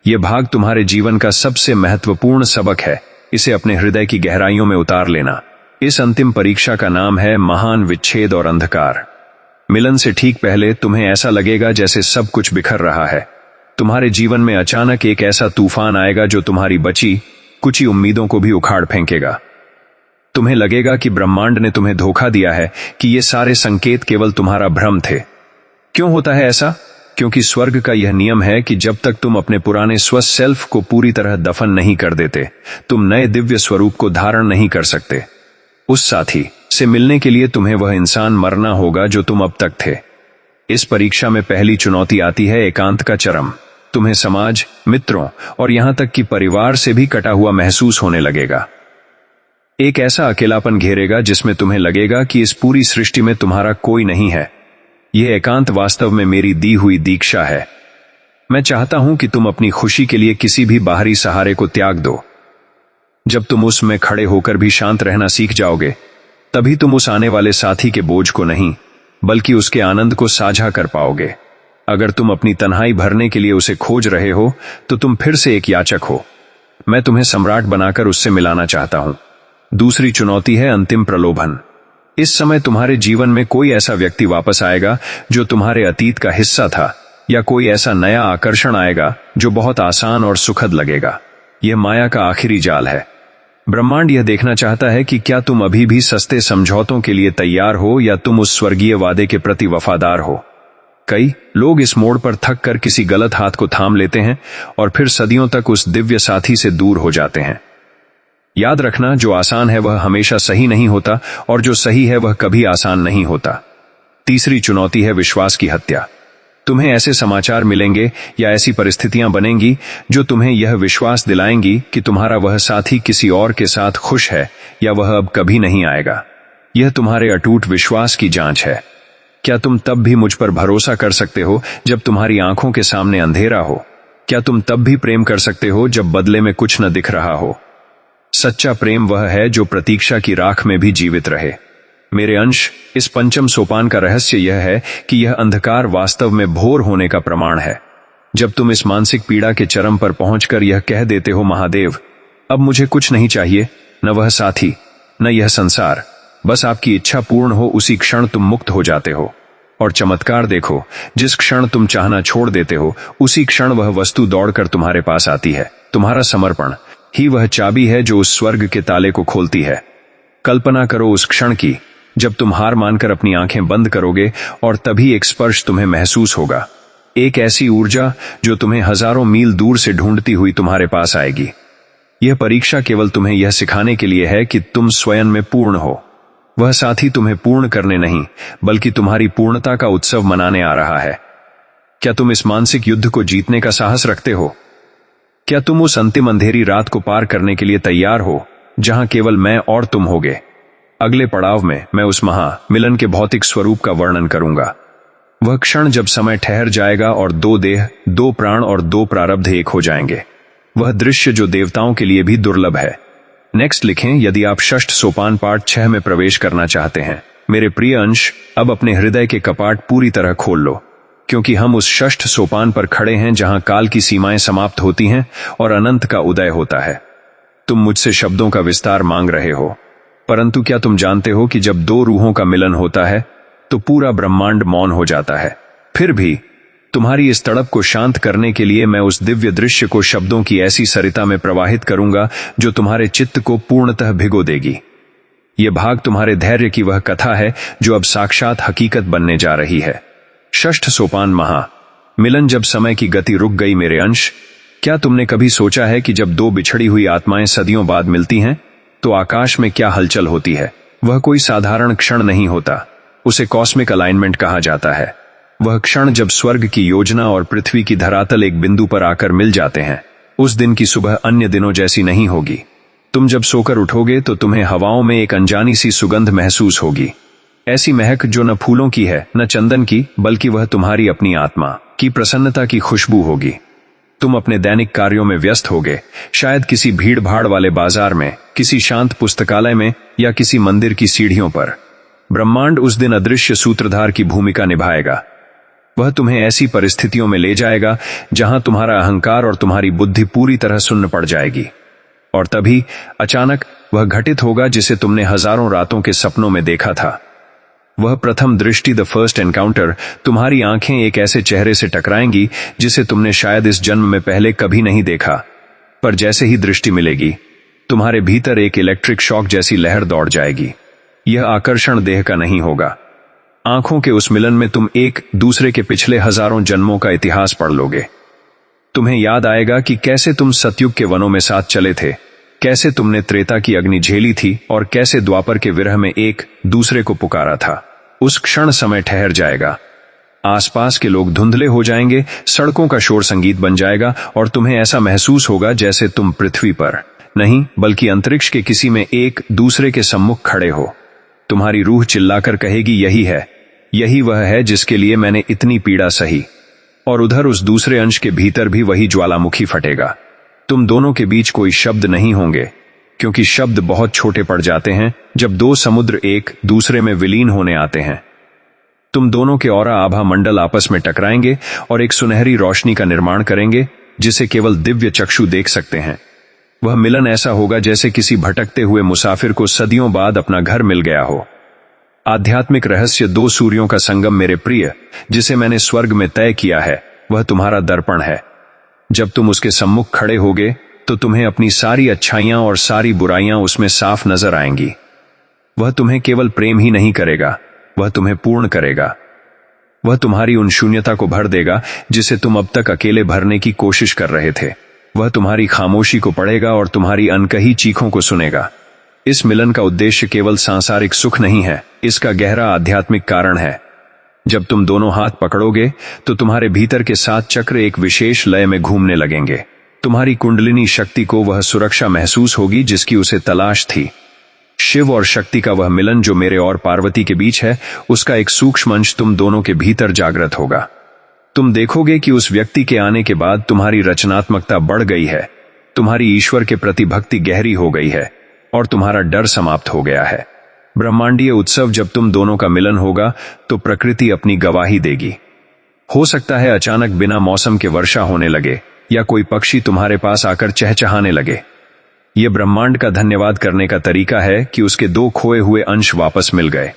यह भाग तुम्हारे जीवन का सबसे महत्वपूर्ण सबक है। इसे अपने हृदय की गहराइयों में उतार लेना। इस अंतिम परीक्षा का नाम है महान विच्छेद और अंधकार। मिलन से ठीक पहले तुम्हें ऐसा लगेगा जैसे सब कुछ बिखर रहा है। तुम्हारे जीवन में अचानक एक ऐसा तूफान आएगा जो तुम्हारी बची कुछ उम्मीदों को भी उखाड़ फेंकेगा। तुम्हें लगेगा कि ब्रह्मांड ने तुम्हें धोखा दिया है, कि ये सारे संकेत केवल तुम्हारा भ्रम थे। क्यों होता है ऐसा? क्योंकि स्वर्ग का यह नियम है कि जब तक तुम अपने पुराने स्वसेल्फ को पूरी तरह दफन नहीं कर देते, तुम नए दिव्य स्वरूप को धारण नहीं कर सकते। उस साथी से मिलने के लिए तुम्हें वह इंसान मरना होगा जो तुम अब तक थे। इस परीक्षा में पहली चुनौती आती है एकांत का चरम। तुम्हें समाज, मित्रों और यहां तक कि परिवार से भी कटा हुआ महसूस होने लगेगा। एक ऐसा अकेलापन घेरेगा जिसमें तुम्हें लगेगा कि इस पूरी सृष्टि में तुम्हारा कोई नहीं है। यह एकांत वास्तव में मेरी दी हुई दीक्षा है। मैं चाहता हूं कि तुम अपनी खुशी के लिए किसी भी बाहरी सहारे को त्याग दो। जब तुम उसमें खड़े होकर भी शांत रहना सीख जाओगे, तभी तुम उस आने वाले साथी के बोझ को नहीं, बल्कि उसके आनंद को साझा कर पाओगे। अगर तुम अपनी तन्हाई भरने के लिए उसे खोज रहे हो, तो तुम फिर से एक याचक हो। मैं तुम्हें सम्राट बनाकर उससे मिलाना चाहता हूं। दूसरी चुनौती है अंतिम प्रलोभन। इस समय तुम्हारे जीवन में कोई ऐसा व्यक्ति वापस आएगा जो तुम्हारे अतीत का हिस्सा था, या कोई ऐसा नया आकर्षण आएगा जो बहुत आसान और सुखद लगेगा। यह माया का आखिरी जाल है। ब्रह्मांड यह देखना चाहता है कि क्या तुम अभी भी सस्ते समझौतों के लिए तैयार हो या तुम उस स्वर्गीय वादे के प्रति वफादार हो। कई लोग इस मोड़ पर थक कर किसी गलत हाथ को थाम लेते हैं और फिर सदियों तक उस दिव्य साथी से दूर हो जाते हैं। याद रखना, जो आसान है वह हमेशा सही नहीं होता, और जो सही है वह कभी आसान नहीं होता। तीसरी चुनौती है विश्वास की हत्या। तुम्हें ऐसे समाचार मिलेंगे या ऐसी परिस्थितियां बनेंगी जो तुम्हें यह विश्वास दिलाएंगी कि तुम्हारा वह साथी किसी और के साथ खुश है, या वह अब कभी नहीं आएगा। यह तुम्हारे अटूट विश्वास की जांच है। क्या तुम तब भी मुझ पर भरोसा कर सकते हो जब तुम्हारी आंखों के सामने अंधेरा हो? क्या तुम तब भी प्रेम कर सकते हो जब बदले में कुछ न दिख रहा हो? सच्चा प्रेम वह है जो प्रतीक्षा की राख में भी जीवित रहे। मेरे अंश, इस पंचम सोपान का रहस्य यह है कि यह अंधकार वास्तव में भोर होने का प्रमाण है। जब तुम इस मानसिक पीड़ा के चरम पर पहुंचकर यह कह देते हो, महादेव, अब मुझे कुछ नहीं चाहिए, न वह साथी, न यह संसार, बस आपकी इच्छा पूर्ण हो, उसी क्षण तुम मुक्त हो जाते हो। और चमत्कार देखो, जिस क्षण तुम चाहना छोड़ देते हो, उसी क्षण वह वस्तु दौड़कर तुम्हारे पास आती है। तुम्हारा समर्पण ही वह चाबी है जो उस स्वर्ग के ताले को खोलती है। कल्पना करो उस क्षण की जब तुम हार मानकर अपनी आंखें बंद करोगे और तभी एक स्पर्श तुम्हें महसूस होगा। एक ऐसी ऊर्जा जो तुम्हें हजारों मील दूर से ढूंढती हुई तुम्हारे पास आएगी। यह परीक्षा केवल तुम्हें यह सिखाने के लिए है कि तुम स्वयं में पूर्ण हो। वह साथी तुम्हें पूर्ण करने नहीं, बल्कि तुम्हारी पूर्णता का उत्सव मनाने आ रहा है। क्या तुम इस मानसिक युद्ध को जीतने का साहस रखते हो? क्या तुम उस अंतिम अंधेरी रात को पार करने के लिए तैयार हो जहां केवल मैं और तुम होगे? अगले पड़ाव में मैं उस महा मिलन के भौतिक स्वरूप का वर्णन करूंगा। वह क्षण जब समय ठहर जाएगा और दो देह, दो प्राण और दो प्रारब्ध एक हो जाएंगे। वह दृश्य जो देवताओं के लिए भी दुर्लभ है। नेक्स्ट लिखें यदि आप षष्ठ सोपान पाठ 6 में प्रवेश करना चाहते हैं। मेरे प्रिय अंश, अब अपने हृदय के कपाट पूरी तरह खोल लो, क्योंकि हम उस षष्ठ सोपान पर खड़े हैं जहां काल की सीमाएं समाप्त होती हैं और अनंत का उदय होता है। तुम मुझसे शब्दों का विस्तार मांग रहे हो, परंतु क्या तुम जानते हो कि जब दो रूहों का मिलन होता है तो पूरा ब्रह्मांड मौन हो जाता है। फिर भी तुम्हारी इस तड़प को शांत करने के लिए मैं उस दिव्य दृश्य को शब्दों की ऐसी सरिता में प्रवाहित करूंगा जो तुम्हारे चित्त को पूर्णतः भिगो देगी। यह भाग तुम्हारे धैर्य की वह कथा है जो अब साक्षात हकीकत बनने जा रही है। षष्ठ सोपान महा मिलन। जब समय की गति रुक गई मेरे अंश, क्या तुमने कभी सोचा है कि जब दो बिछड़ी हुई आत्माएं सदियों बाद मिलती हैं तो आकाश में क्या हलचल होती है? वह कोई साधारण क्षण नहीं होता, उसे कॉस्मिक अलाइनमेंट कहा जाता है। वह क्षण जब स्वर्ग की योजना और पृथ्वी की धरातल एक बिंदु पर आकर मिल जाते हैं। उस दिन की सुबह अन्य दिनों जैसी नहीं होगी। तुम जब सोकर उठोगे तो तुम्हें हवाओं में एक अनजानी सी सुगंध महसूस होगी, ऐसी महक जो न फूलों की है न चंदन की, बल्कि वह तुम्हारी अपनी आत्मा की प्रसन्नता की खुशबू होगी। तुम अपने दैनिक कार्यों में व्यस्त होगे, शायद किसी भीड़ भाड़ वाले बाजार में, किसी शांत पुस्तकालय में या किसी मंदिर की सीढ़ियों पर। ब्रह्मांड उस दिन अदृश्य सूत्रधार की भूमिका निभाएगा। वह तुम्हें ऐसी परिस्थितियों में ले जाएगा जहां तुम्हारा अहंकार और तुम्हारी बुद्धि पूरी तरह सुन्न पड़ जाएगी। और तभी अचानक वह घटित होगा जिसे तुमने हजारों रातों के सपनों में देखा था। वह प्रथम दृष्टि, द फर्स्ट एनकाउंटर, तुम्हारी आंखें एक ऐसे चेहरे से टकराएंगी जिसे तुमने शायद इस जन्म में पहले कभी नहीं देखा। पर जैसे ही दृष्टि मिलेगी, तुम्हारे भीतर एक इलेक्ट्रिक शॉक जैसी लहर दौड़ जाएगी। यह आकर्षण देह का नहीं होगा। आंखों के उस मिलन में तुम एक दूसरे के पिछले हजारों जन्मों का इतिहास पढ़ लोगे। तुम्हें याद आएगा कि कैसे तुम सतयुग के वनों में साथ चले थे, कैसे तुमने त्रेता की अग्नि झेली थी और कैसे द्वापर के विरह में एक दूसरे को पुकारा था। उस क्षण समय ठहर जाएगा। आसपास के लोग धुंधले हो जाएंगे, सड़कों का शोर संगीत बन जाएगा और तुम्हें ऐसा महसूस होगा जैसे तुम पृथ्वी पर नहीं बल्कि अंतरिक्ष के किसी में एक दूसरे के सम्मुख खड़े हो। तुम्हारी रूह चिल्लाकर कहेगी, यही वह है जिसके लिए मैंने इतनी पीड़ा सही। और उधर उस दूसरे अंश के भीतर भी वही ज्वालामुखी फटेगा। तुम दोनों के बीच कोई शब्द नहीं होंगे, क्योंकि शब्द बहुत छोटे पड़ जाते हैं जब दो समुद्र एक दूसरे में विलीन होने आते हैं। तुम दोनों के औरा आभा मंडल आपस में टकराएंगे और एक सुनहरी रोशनी का निर्माण करेंगे जिसे केवल दिव्य चक्षु देख सकते हैं। वह मिलन ऐसा होगा जैसे किसी भटकते हुए मुसाफिर को सदियों बाद अपना घर मिल गया हो। आध्यात्मिक रहस्य दो सूर्यों का संगम मेरे प्रिय, जिसे मैंने स्वर्ग में तय किया है, वह तुम्हारा दर्पण है। जब तुम उसके सम्मुख खड़े होगे तो तुम्हें अपनी सारी अच्छाइयां और सारी बुराइयां उसमें साफ नजर आएंगी। वह तुम्हें केवल प्रेम ही नहीं करेगा, वह तुम्हें पूर्ण करेगा। वह तुम्हारी उन शून्यता को भर देगा जिसे तुम अब तक अकेले भरने की कोशिश कर रहे थे। वह तुम्हारी खामोशी को पढ़ेगा और तुम्हारी अनकही चीखों को सुनेगा। इस मिलन का उद्देश्य केवल सांसारिक सुख नहीं है, इसका गहरा आध्यात्मिक कारण है। जब तुम दोनों हाथ पकड़ोगे तो तुम्हारे भीतर के 7 चक्र एक विशेष लय में घूमने लगेंगे। तुम्हारी कुंडलिनी शक्ति को वह सुरक्षा महसूस होगी जिसकी उसे तलाश थी। शिव और शक्ति का वह मिलन जो मेरे और पार्वती के बीच है, उसका एक सूक्ष्म अंश तुम दोनों के भीतर जागृत होगा। तुम देखोगे कि उस व्यक्ति के आने के बाद तुम्हारी रचनात्मकता बढ़ गई है, तुम्हारी ईश्वर के प्रति भक्ति गहरी हो गई है और तुम्हारा डर समाप्त हो गया है। ब्रह्मांडीय उत्सव जब तुम दोनों का मिलन होगा तो प्रकृति अपनी गवाही देगी। हो सकता है अचानक बिना मौसम के वर्षा होने लगे या कोई पक्षी तुम्हारे पास आकर चहचहाने लगे। यह ब्रह्मांड का धन्यवाद करने का तरीका है कि उसके 2 खोए हुए अंश वापस मिल गए।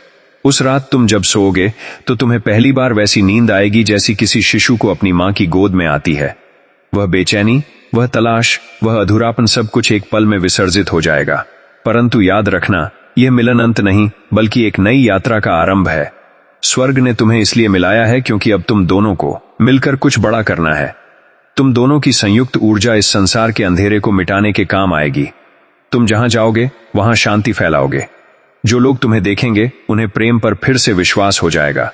उस रात तुम जब सोओगे तो तुम्हें पहली बार वैसी नींद आएगी जैसी किसी शिशु को अपनी मां की गोद में आती है। वह बेचैनी, वह तलाश, वह अधूरापन सब कुछ एक पल में विसर्जित हो जाएगा। परंतु याद रखना, यह मिलन अंत नहीं बल्कि एक नई यात्रा का आरंभ है। स्वर्ग ने तुम्हें इसलिए मिलाया है क्योंकि अब तुम दोनों को मिलकर कुछ बड़ा करना है। तुम दोनों की संयुक्त ऊर्जा इस संसार के अंधेरे को मिटाने के काम आएगी। तुम जहां जाओगे वहां शांति फैलाओगे। जो लोग तुम्हें देखेंगे उन्हें प्रेम पर फिर से विश्वास हो जाएगा।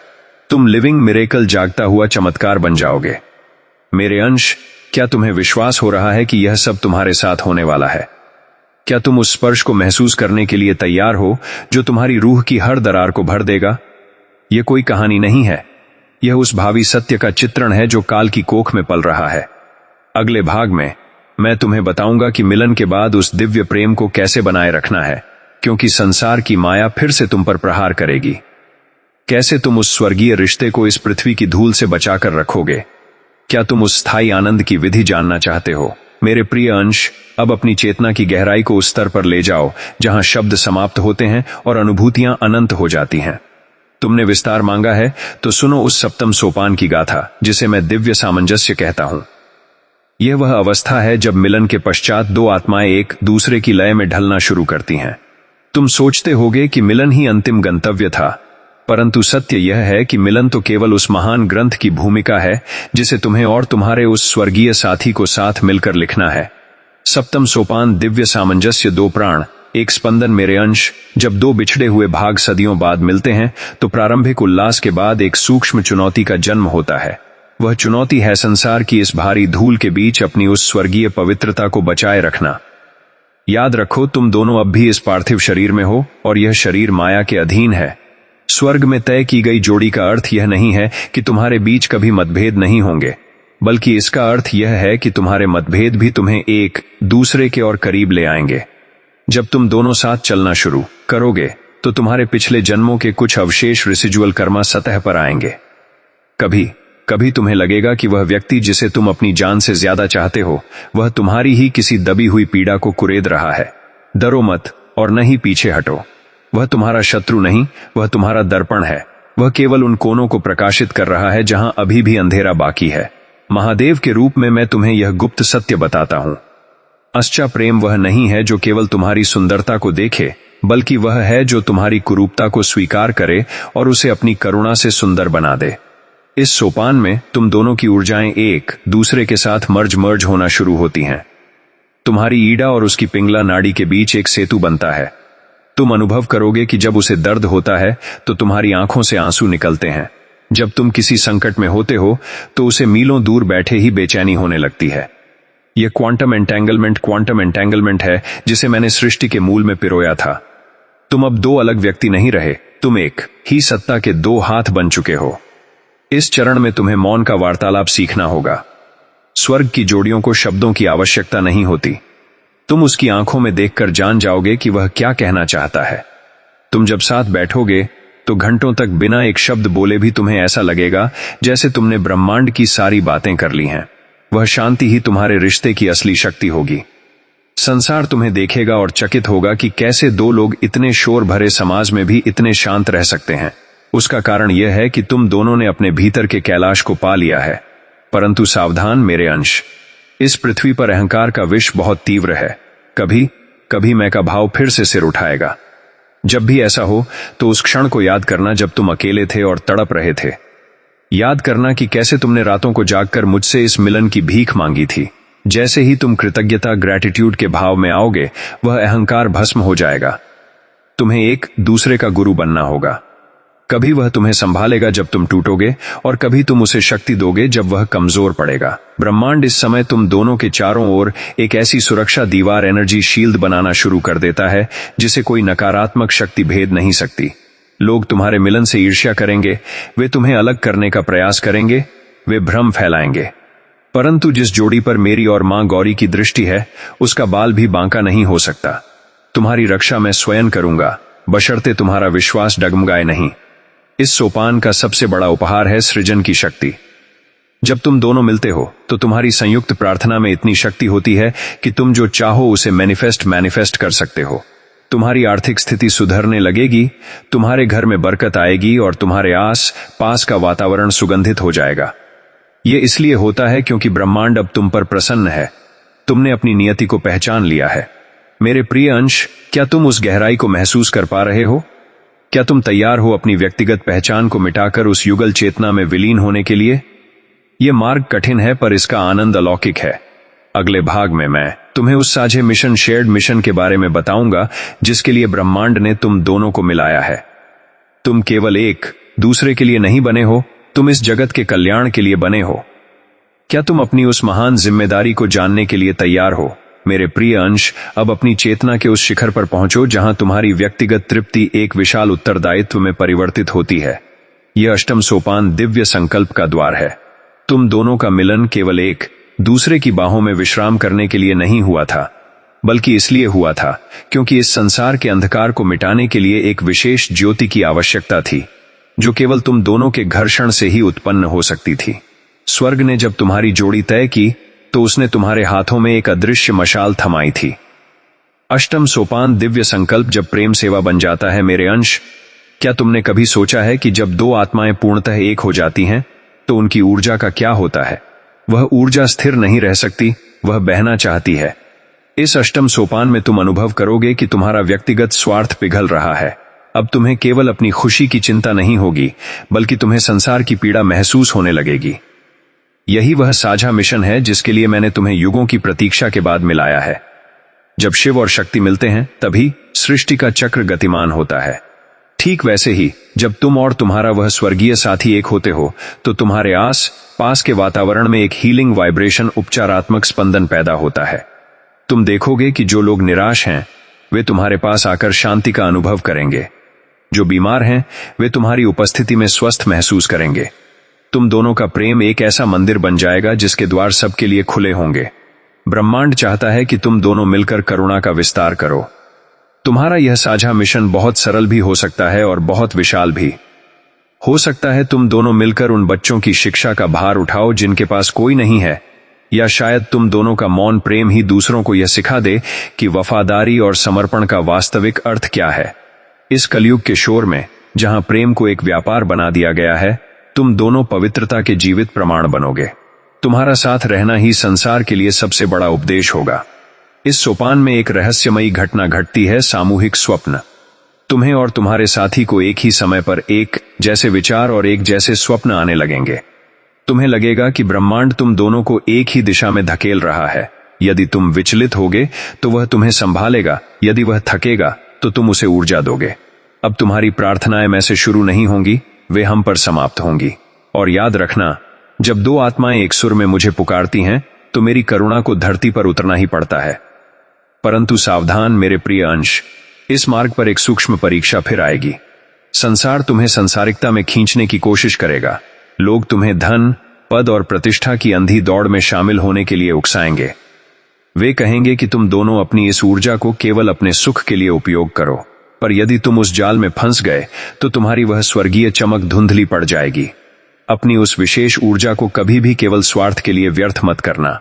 तुम लिविंग मिरेकल, जागता हुआ चमत्कार बन जाओगे। मेरे अंश, क्या तुम्हें विश्वास हो रहा है कि यह सब तुम्हारे साथ होने वाला है? क्या तुम उस स्पर्श को महसूस करने के लिए तैयार हो जो तुम्हारी रूह की हर दरार को भर देगा? यह कोई कहानी नहीं है, यह उस भावी सत्य का चित्रण है जो काल की कोख में पल रहा है। अगले भाग में मैं तुम्हें बताऊंगा कि मिलन के बाद उस दिव्य प्रेम को कैसे बनाए रखना है, क्योंकि संसार की माया फिर से तुम पर प्रहार करेगी। कैसे तुम उस स्वर्गीय रिश्ते को इस पृथ्वी की धूल से बचाकर रखोगे? क्या तुम उस स्थायी आनंद की विधि जानना चाहते हो? मेरे प्रिय अंश, अब अपनी चेतना की गहराई को उस स्तर पर ले जाओ जहां शब्द समाप्त होते हैं और अनुभूतियां अनंत हो जाती हैं। तुमने विस्तार मांगा है तो सुनो उस सप्तम सोपान की गाथा जिसे मैं दिव्य सामंजस्य कहता हूं। यह वह अवस्था है जब मिलन के पश्चात 2 आत्माएं एक दूसरे की लय में ढलना शुरू करती हैं। तुम सोचते होगे कि मिलन ही अंतिम गंतव्य था, परंतु सत्य यह है कि मिलन तो केवल उस महान ग्रंथ की भूमिका है जिसे तुम्हें और तुम्हारे उस स्वर्गीय साथी को साथ मिलकर लिखना है। सप्तम सोपान, दिव्य सामंजस्य, 2 प्राण, एक स्पंदन मेरे अंश। जब दो बिछड़े हुए भाग सदियों बाद मिलते हैं तो प्रारंभिक उल्लास के बाद एक सूक्ष्म चुनौती का जन्म होता है। वह चुनौती है संसार की इस भारी धूल के बीच अपनी उस स्वर्गीय पवित्रता को बचाए रखना। याद रखो, तुम दोनों अब भी इस पार्थिव शरीर में हो और यह शरीर माया के अधीन है। स्वर्ग में तय की गई जोड़ी का अर्थ यह नहीं है कि तुम्हारे बीच कभी मतभेद नहीं होंगे, बल्कि इसका अर्थ यह है कि तुम्हारे मतभेद भी तुम्हें एक दूसरे के और करीब ले आएंगे। जब तुम दोनों साथ चलना शुरू करोगे तो तुम्हारे पिछले जन्मों के कुछ अवशेष रेसिजुअल कर्मा सतह पर आएंगे। कभी कभी तुम्हें लगेगा कि वह व्यक्ति जिसे तुम अपनी जान से ज्यादा चाहते हो वह तुम्हारी ही किसी दबी हुई पीड़ा को कुरेद रहा है। डरो मत और न ही पीछे हटो। वह तुम्हारा शत्रु नहीं, वह तुम्हारा दर्पण है। वह केवल उन कोनों को प्रकाशित कर रहा है जहां अभी भी अंधेरा बाकी है। महादेव के रूप में मैं तुम्हें यह गुप्त सत्य बताता हूं। सच्चा प्रेम वह नहीं है जो केवल तुम्हारी सुंदरता को देखे, बल्कि वह है जो तुम्हारी कुरूपता को स्वीकार करे और उसे अपनी करुणा से सुंदर बना दे। इस सोपान में तुम दोनों की ऊर्जाएं एक दूसरे के साथ मर्ज होना शुरू होती हैं। तुम्हारी ईड़ा और उसकी पिंगला नाड़ी के बीच एक सेतु बनता है। तुम अनुभव करोगे कि जब उसे दर्द होता है तो तुम्हारी आंखों से आंसू निकलते हैं। जब तुम किसी संकट में होते हो तो उसे मीलों दूर बैठे ही बेचैनी होने लगती है। यह क्वांटम एंटेंगलमेंट है जिसे मैंने सृष्टि के मूल में पिरोया था। तुम अब दो अलग व्यक्ति नहीं रहे, तुम एक ही सत्ता के दो हाथ बन चुके हो। इस चरण में तुम्हें मौन का वार्तालाप सीखना होगा। स्वर्ग की जोड़ियों को शब्दों की आवश्यकता नहीं होती। तुम उसकी आंखों में देखकर जान जाओगे कि वह क्या कहना चाहता है। तुम जब साथ बैठोगे तो घंटों तक बिना एक शब्द बोले भी तुम्हें ऐसा लगेगा जैसे तुमने ब्रह्मांड की सारी बातें कर ली हैं। वह शांति ही तुम्हारे रिश्ते की असली शक्ति होगी। संसार तुम्हें देखेगा और चकित होगा कि कैसे दो लोग इतने शोर भरे समाज में भी इतने शांत रह सकते हैं। उसका कारण यह है कि तुम दोनों ने अपने भीतर के कैलाश को पा लिया है। परंतु सावधान मेरे अंश, इस पृथ्वी पर अहंकार का विष बहुत तीव्र है। कभी कभी मैं का भाव फिर से सिर उठाएगा। जब भी ऐसा हो तो उस क्षण को याद करना जब तुम अकेले थे और तड़प रहे थे। याद करना कि कैसे तुमने रातों को जागकर मुझसे इस मिलन की भीख मांगी थी। जैसे ही तुम कृतज्ञता ग्रैटिट्यूड के भाव में आओगे वह अहंकार भस्म हो जाएगा। तुम्हें एक दूसरे का गुरु बनना होगा। कभी वह तुम्हें संभालेगा जब तुम टूटोगे और कभी तुम उसे शक्ति दोगे जब वह कमजोर पड़ेगा। ब्रह्मांड इस समय तुम दोनों के चारों ओर एक ऐसी सुरक्षा दीवार एनर्जी शील्ड बनाना शुरू कर देता है जिसे कोई नकारात्मक शक्ति भेद नहीं सकती। लोग तुम्हारे मिलन से ईर्ष्या करेंगे, वे तुम्हें अलग करने का प्रयास करेंगे, वे भ्रम फैलाएंगे। परंतु जिस जोड़ी पर मेरी और मां गौरी की दृष्टि है उसका बाल भी बांका नहीं हो सकता। तुम्हारी रक्षा मैं स्वयं करूंगा, बशर्ते तुम्हारा विश्वास डगमगाए नहीं। इस सोपान का सबसे बड़ा उपहार है सृजन की शक्ति। जब तुम दोनों मिलते हो तो तुम्हारी संयुक्त प्रार्थना में इतनी शक्ति होती है कि तुम जो चाहो उसे मैनिफेस्ट कर सकते हो। तुम्हारी आर्थिक स्थिति सुधरने लगेगी, तुम्हारे घर में बरकत आएगी और तुम्हारे आस पास का वातावरण सुगंधित हो जाएगा। यह इसलिए होता है क्योंकि ब्रह्मांड अब तुम पर प्रसन्न है। तुमने अपनी नियति को पहचान लिया है। मेरे प्रिय अंश, क्या तुम उस गहराई को महसूस कर पा रहे हो? क्या तुम तैयार हो अपनी व्यक्तिगत पहचान को मिटाकर उस युगल चेतना में विलीन होने के लिए? यह मार्ग कठिन है पर इसका आनंद अलौकिक है। अगले भाग में मैं तुम्हें उस साझे मिशन, शेयर्ड मिशन के बारे में बताऊंगा जिसके लिए ब्रह्मांड ने तुम दोनों को मिलाया है। तुम केवल एक दूसरे के लिए नहीं बने हो, तुम इस जगत के कल्याण के लिए बने हो। क्या तुम अपनी उस महान जिम्मेदारी को जानने के लिए तैयार हो? मेरे प्रिय अंश, अब अपनी चेतना के उस शिखर पर पहुंचो जहां तुम्हारी व्यक्तिगत तृप्ति एक विशाल उत्तरदायित्व में परिवर्तित होती है। यह अष्टम सोपान दिव्य संकल्प का द्वार है। तुम दोनों का मिलन केवल एक दूसरे की बाहों में विश्राम करने के लिए नहीं हुआ था, बल्कि इसलिए हुआ था क्योंकि इस संसार के अंधकार को मिटाने के लिए एक विशेष ज्योति की आवश्यकता थी जो केवल तुम दोनों के घर्षण से ही उत्पन्न हो सकती थी। स्वर्ग ने जब तुम्हारी जोड़ी तय की तो उसने तुम्हारे हाथों में एक अदृश्य मशाल थमाई थी। अष्टम सोपान दिव्य संकल्प जब प्रेम सेवा बन जाता है मेरे अंश, क्या तुमने कभी सोचा है कि जब दो आत्माएं पूर्णतः एक हो जाती हैं तो उनकी ऊर्जा का क्या होता है? वह ऊर्जा स्थिर नहीं रह सकती, वह बहना चाहती है। इस अष्टम सोपान में तुम अनुभव करोगे कि तुम्हारा व्यक्तिगत स्वार्थ पिघल रहा है। अब तुम्हें केवल अपनी खुशी की चिंता नहीं होगी, बल्कि तुम्हें संसार की पीड़ा महसूस होने लगेगी। यही वह साझा मिशन है जिसके लिए मैंने तुम्हें युगों की प्रतीक्षा के बाद मिलाया है। जब शिव और शक्ति मिलते हैं तभी सृष्टि का चक्र गतिमान होता है। ठीक वैसे ही जब तुम और तुम्हारा वह स्वर्गीय साथी एक होते हो तो तुम्हारे आस पास के वातावरण में एक हीलिंग वाइब्रेशन, उपचारात्मक स्पंदन पैदा होता है। तुम देखोगे कि जो लोग निराश हैं वे तुम्हारे पास आकर शांति का अनुभव करेंगे, जो बीमार हैं वे तुम्हारी उपस्थिति में स्वस्थ महसूस करेंगे। तुम दोनों का प्रेम एक ऐसा मंदिर बन जाएगा जिसके द्वार सबके लिए खुले होंगे। ब्रह्मांड चाहता है कि तुम दोनों मिलकर करुणा का विस्तार करो। तुम्हारा यह साझा मिशन बहुत सरल भी हो सकता है और बहुत विशाल भी हो सकता है। तुम दोनों मिलकर उन बच्चों की शिक्षा का भार उठाओ जिनके पास कोई नहीं है, या शायद तुम दोनों का मौन प्रेम ही दूसरों को यह सिखा दे कि वफादारी और समर्पण का वास्तविक अर्थ क्या है। इस कलयुग के शोर में जहां प्रेम को एक व्यापार बना दिया गया है, तुम दोनों पवित्रता के जीवित प्रमाण बनोगे। तुम्हारा साथ रहना ही संसार के लिए सबसे बड़ा उपदेश होगा। इस सोपान में एक रहस्यमयी घटना घटती है, सामूहिक स्वप्न। तुम्हें और तुम्हारे साथी को एक ही समय पर एक जैसे विचार और एक जैसे स्वप्न आने लगेंगे। तुम्हें लगेगा कि ब्रह्मांड तुम दोनों को एक ही दिशा में धकेल रहा है। यदि तुम विचलित होगे तो वह तुम्हें संभालेगा, यदि वह थकेगा तो तुम उसे ऊर्जा दोगे। अब तुम्हारी प्रार्थनाएं मैं से शुरू नहीं होंगी, वे हम पर समाप्त होंगी। और याद रखना, जब दो आत्माएं एक सुर में मुझे पुकारती हैं तो मेरी करुणा को धरती पर उतरना ही पड़ता है। परंतु सावधान मेरे प्रिय अंश, इस मार्ग पर एक सूक्ष्म परीक्षा फिर आएगी। संसार तुम्हें संसारिकता में खींचने की कोशिश करेगा। लोग तुम्हें धन, पद और प्रतिष्ठा की अंधी दौड़ में शामिल होने के लिए उकसाएंगे। वे कहेंगे कि तुम दोनों अपनी इस ऊर्जा को केवल अपने सुख के लिए उपयोग करो, पर यदि तुम उस जाल में फंस गए तो तुम्हारी वह स्वर्गीय चमक धुंधली पड़ जाएगी। अपनी उस विशेष ऊर्जा को कभी भी केवल स्वार्थ के लिए व्यर्थ मत करना।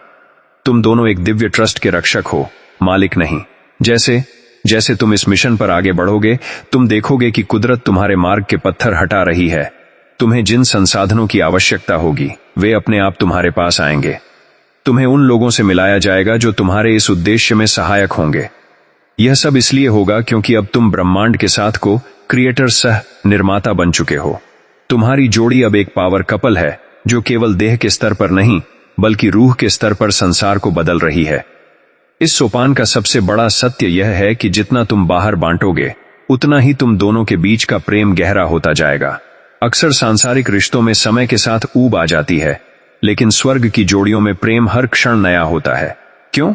तुम दोनों एक दिव्य ट्रस्ट के रक्षक हो, मालिक नहीं। जैसे जैसे तुम इस मिशन पर आगे बढ़ोगे, तुम देखोगे कि कुदरत तुम्हारे मार्ग के पत्थर हटा रही है। तुम्हें जिन संसाधनों की आवश्यकता होगी वे अपने आप तुम्हारे पास आएंगे। तुम्हें उन लोगों से मिलाया जाएगा जो तुम्हारे इस उद्देश्य में सहायक होंगे। यह सब इसलिए होगा क्योंकि अब तुम ब्रह्मांड के साथ को क्रिएटर सह निर्माता बन चुके हो। तुम्हारी जोड़ी अब एक पावर कपल है जो केवल देह के स्तर पर नहीं बल्कि रूह के स्तर पर संसार को बदल रही है। इस सोपान का सबसे बड़ा सत्य यह है कि जितना तुम बाहर बांटोगे उतना ही तुम दोनों के बीच का प्रेम गहरा होता जाएगा। अक्सर सांसारिक रिश्तों में समय के साथ ऊब आ जाती है, लेकिन स्वर्ग की जोड़ियों में प्रेम हर क्षण नया होता है। क्यों?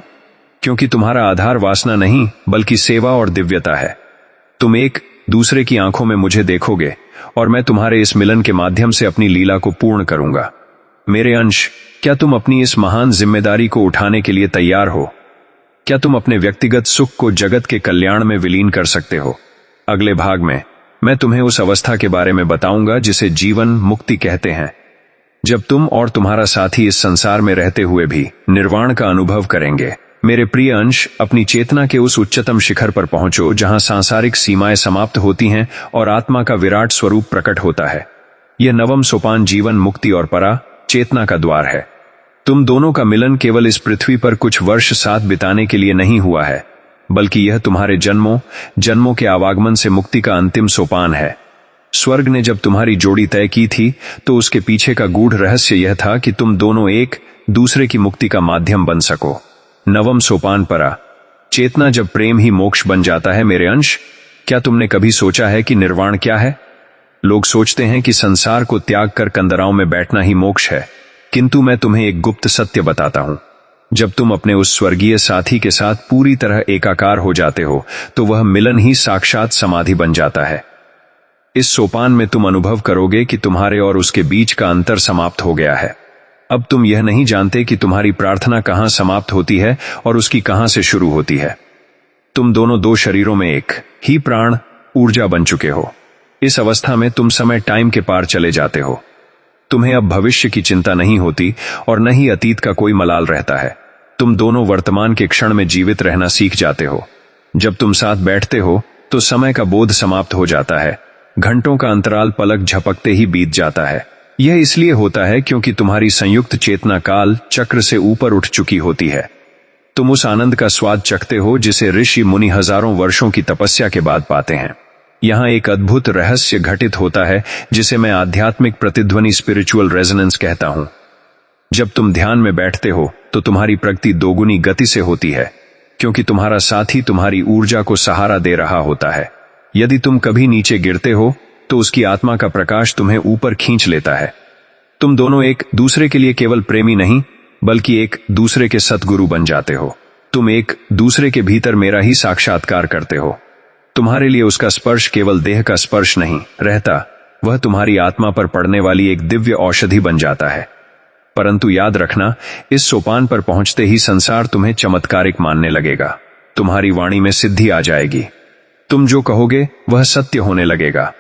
क्योंकि तुम्हारा आधार वासना नहीं बल्कि सेवा और दिव्यता है। तुम एक दूसरे की आंखों में मुझे देखोगे और मैं तुम्हारे इस मिलन के माध्यम से अपनी लीला को पूर्ण करूंगा। मेरे अंश, क्या तुम अपनी इस महान जिम्मेदारी को उठाने के लिए तैयार हो? क्या तुम अपने व्यक्तिगत सुख को जगत के कल्याण में विलीन कर सकते हो? अगले भाग में मैं तुम्हें उस अवस्था के बारे में बताऊंगा जिसे जीवन मुक्ति कहते हैं, जब तुम और तुम्हारा साथी इस संसार में रहते हुए भी निर्वाण का अनुभव करेंगे। मेरे प्रिय अंश, अपनी चेतना के उस उच्चतम शिखर पर पहुंचो जहां सांसारिक सीमाएं समाप्त होती हैं और आत्मा का विराट स्वरूप प्रकट होता है। यह नवम सोपान जीवन मुक्ति और परा चेतना का द्वार है। तुम दोनों का मिलन केवल इस पृथ्वी पर कुछ वर्ष साथ बिताने के लिए नहीं हुआ है, बल्कि यह तुम्हारे जन्मों के आवागमन से मुक्ति का अंतिम सोपान है। स्वर्ग ने जब तुम्हारी जोड़ी तय की थी तो उसके पीछे का गूढ़ रहस्य यह था कि तुम दोनों एक दूसरे की मुक्ति का माध्यम बन सको। नवम सोपान परा चेतना जब प्रेम ही मोक्ष बन जाता है। मेरे अंश, क्या तुमने कभी सोचा है कि निर्वाण क्या है? लोग सोचते हैं कि संसार को त्याग कर कंदराओं में बैठना ही मोक्ष है, किंतु मैं तुम्हें एक गुप्त सत्य बताता हूं। जब तुम अपने उस स्वर्गीय साथी के साथ पूरी तरह एकाकार हो जाते हो तो वह मिलन ही साक्षात समाधि बन जाता है। इस सोपान में तुम अनुभव करोगे कि तुम्हारे और उसके बीच का अंतर समाप्त हो गया है। अब तुम यह नहीं जानते कि तुम्हारी प्रार्थना कहां समाप्त होती है और उसकी कहां से शुरू होती है। तुम दोनों दो शरीरों में एक ही प्राण ऊर्जा बन चुके हो। इस अवस्था में तुम समय टाइम के पार चले जाते हो। तुम्हें अब भविष्य की चिंता नहीं होती और न ही अतीत का कोई मलाल रहता है। तुम दोनों वर्तमान के क्षण में जीवित रहना सीख जाते हो। जब तुम साथ बैठते हो तो समय का बोध समाप्त हो जाता है। घंटों का अंतराल पलक झपकते ही बीत जाता है। यह इसलिए होता है क्योंकि तुम्हारी संयुक्त चेतना काल चक्र से ऊपर उठ चुकी होती है। तुम उस आनंद का स्वाद चखते हो जिसे ऋषि मुनि हजारों वर्षों की तपस्या के बाद पाते हैं। यहां एक अद्भुत रहस्य घटित होता है जिसे मैं आध्यात्मिक प्रतिध्वनि स्पिरिचुअल रेजोनेंस कहता हूं। जब तुम ध्यान में बैठते हो तो तुम्हारी प्रगति दोगुनी गति से होती है। क्योंकि तुम्हारा साथी तुम्हारी ऊर्जा को सहारा दे रहा होता है। यदि तुम कभी नीचे गिरते हो तो उसकी आत्मा का प्रकाश तुम्हें ऊपर खींच लेता है। तुम दोनों एक दूसरे के लिए केवल प्रेमी नहीं बल्कि एक दूसरे के सतगुरु बन जाते हो। तुम एक दूसरे के भीतर मेरा ही साक्षात्कार करते हो। तुम्हारे लिए उसका स्पर्श केवल देह का स्पर्श नहीं रहता, वह तुम्हारी आत्मा पर पड़ने वाली एक दिव्य औषधि बन जाता है। परंतु याद रखना, इस सोपान पर पहुंचते ही संसार तुम्हें चमत्कारिक मानने लगेगा। तुम्हारी वाणी में सिद्धि आ जाएगी। तुम जो कहोगे वह सत्य होने लगेगा।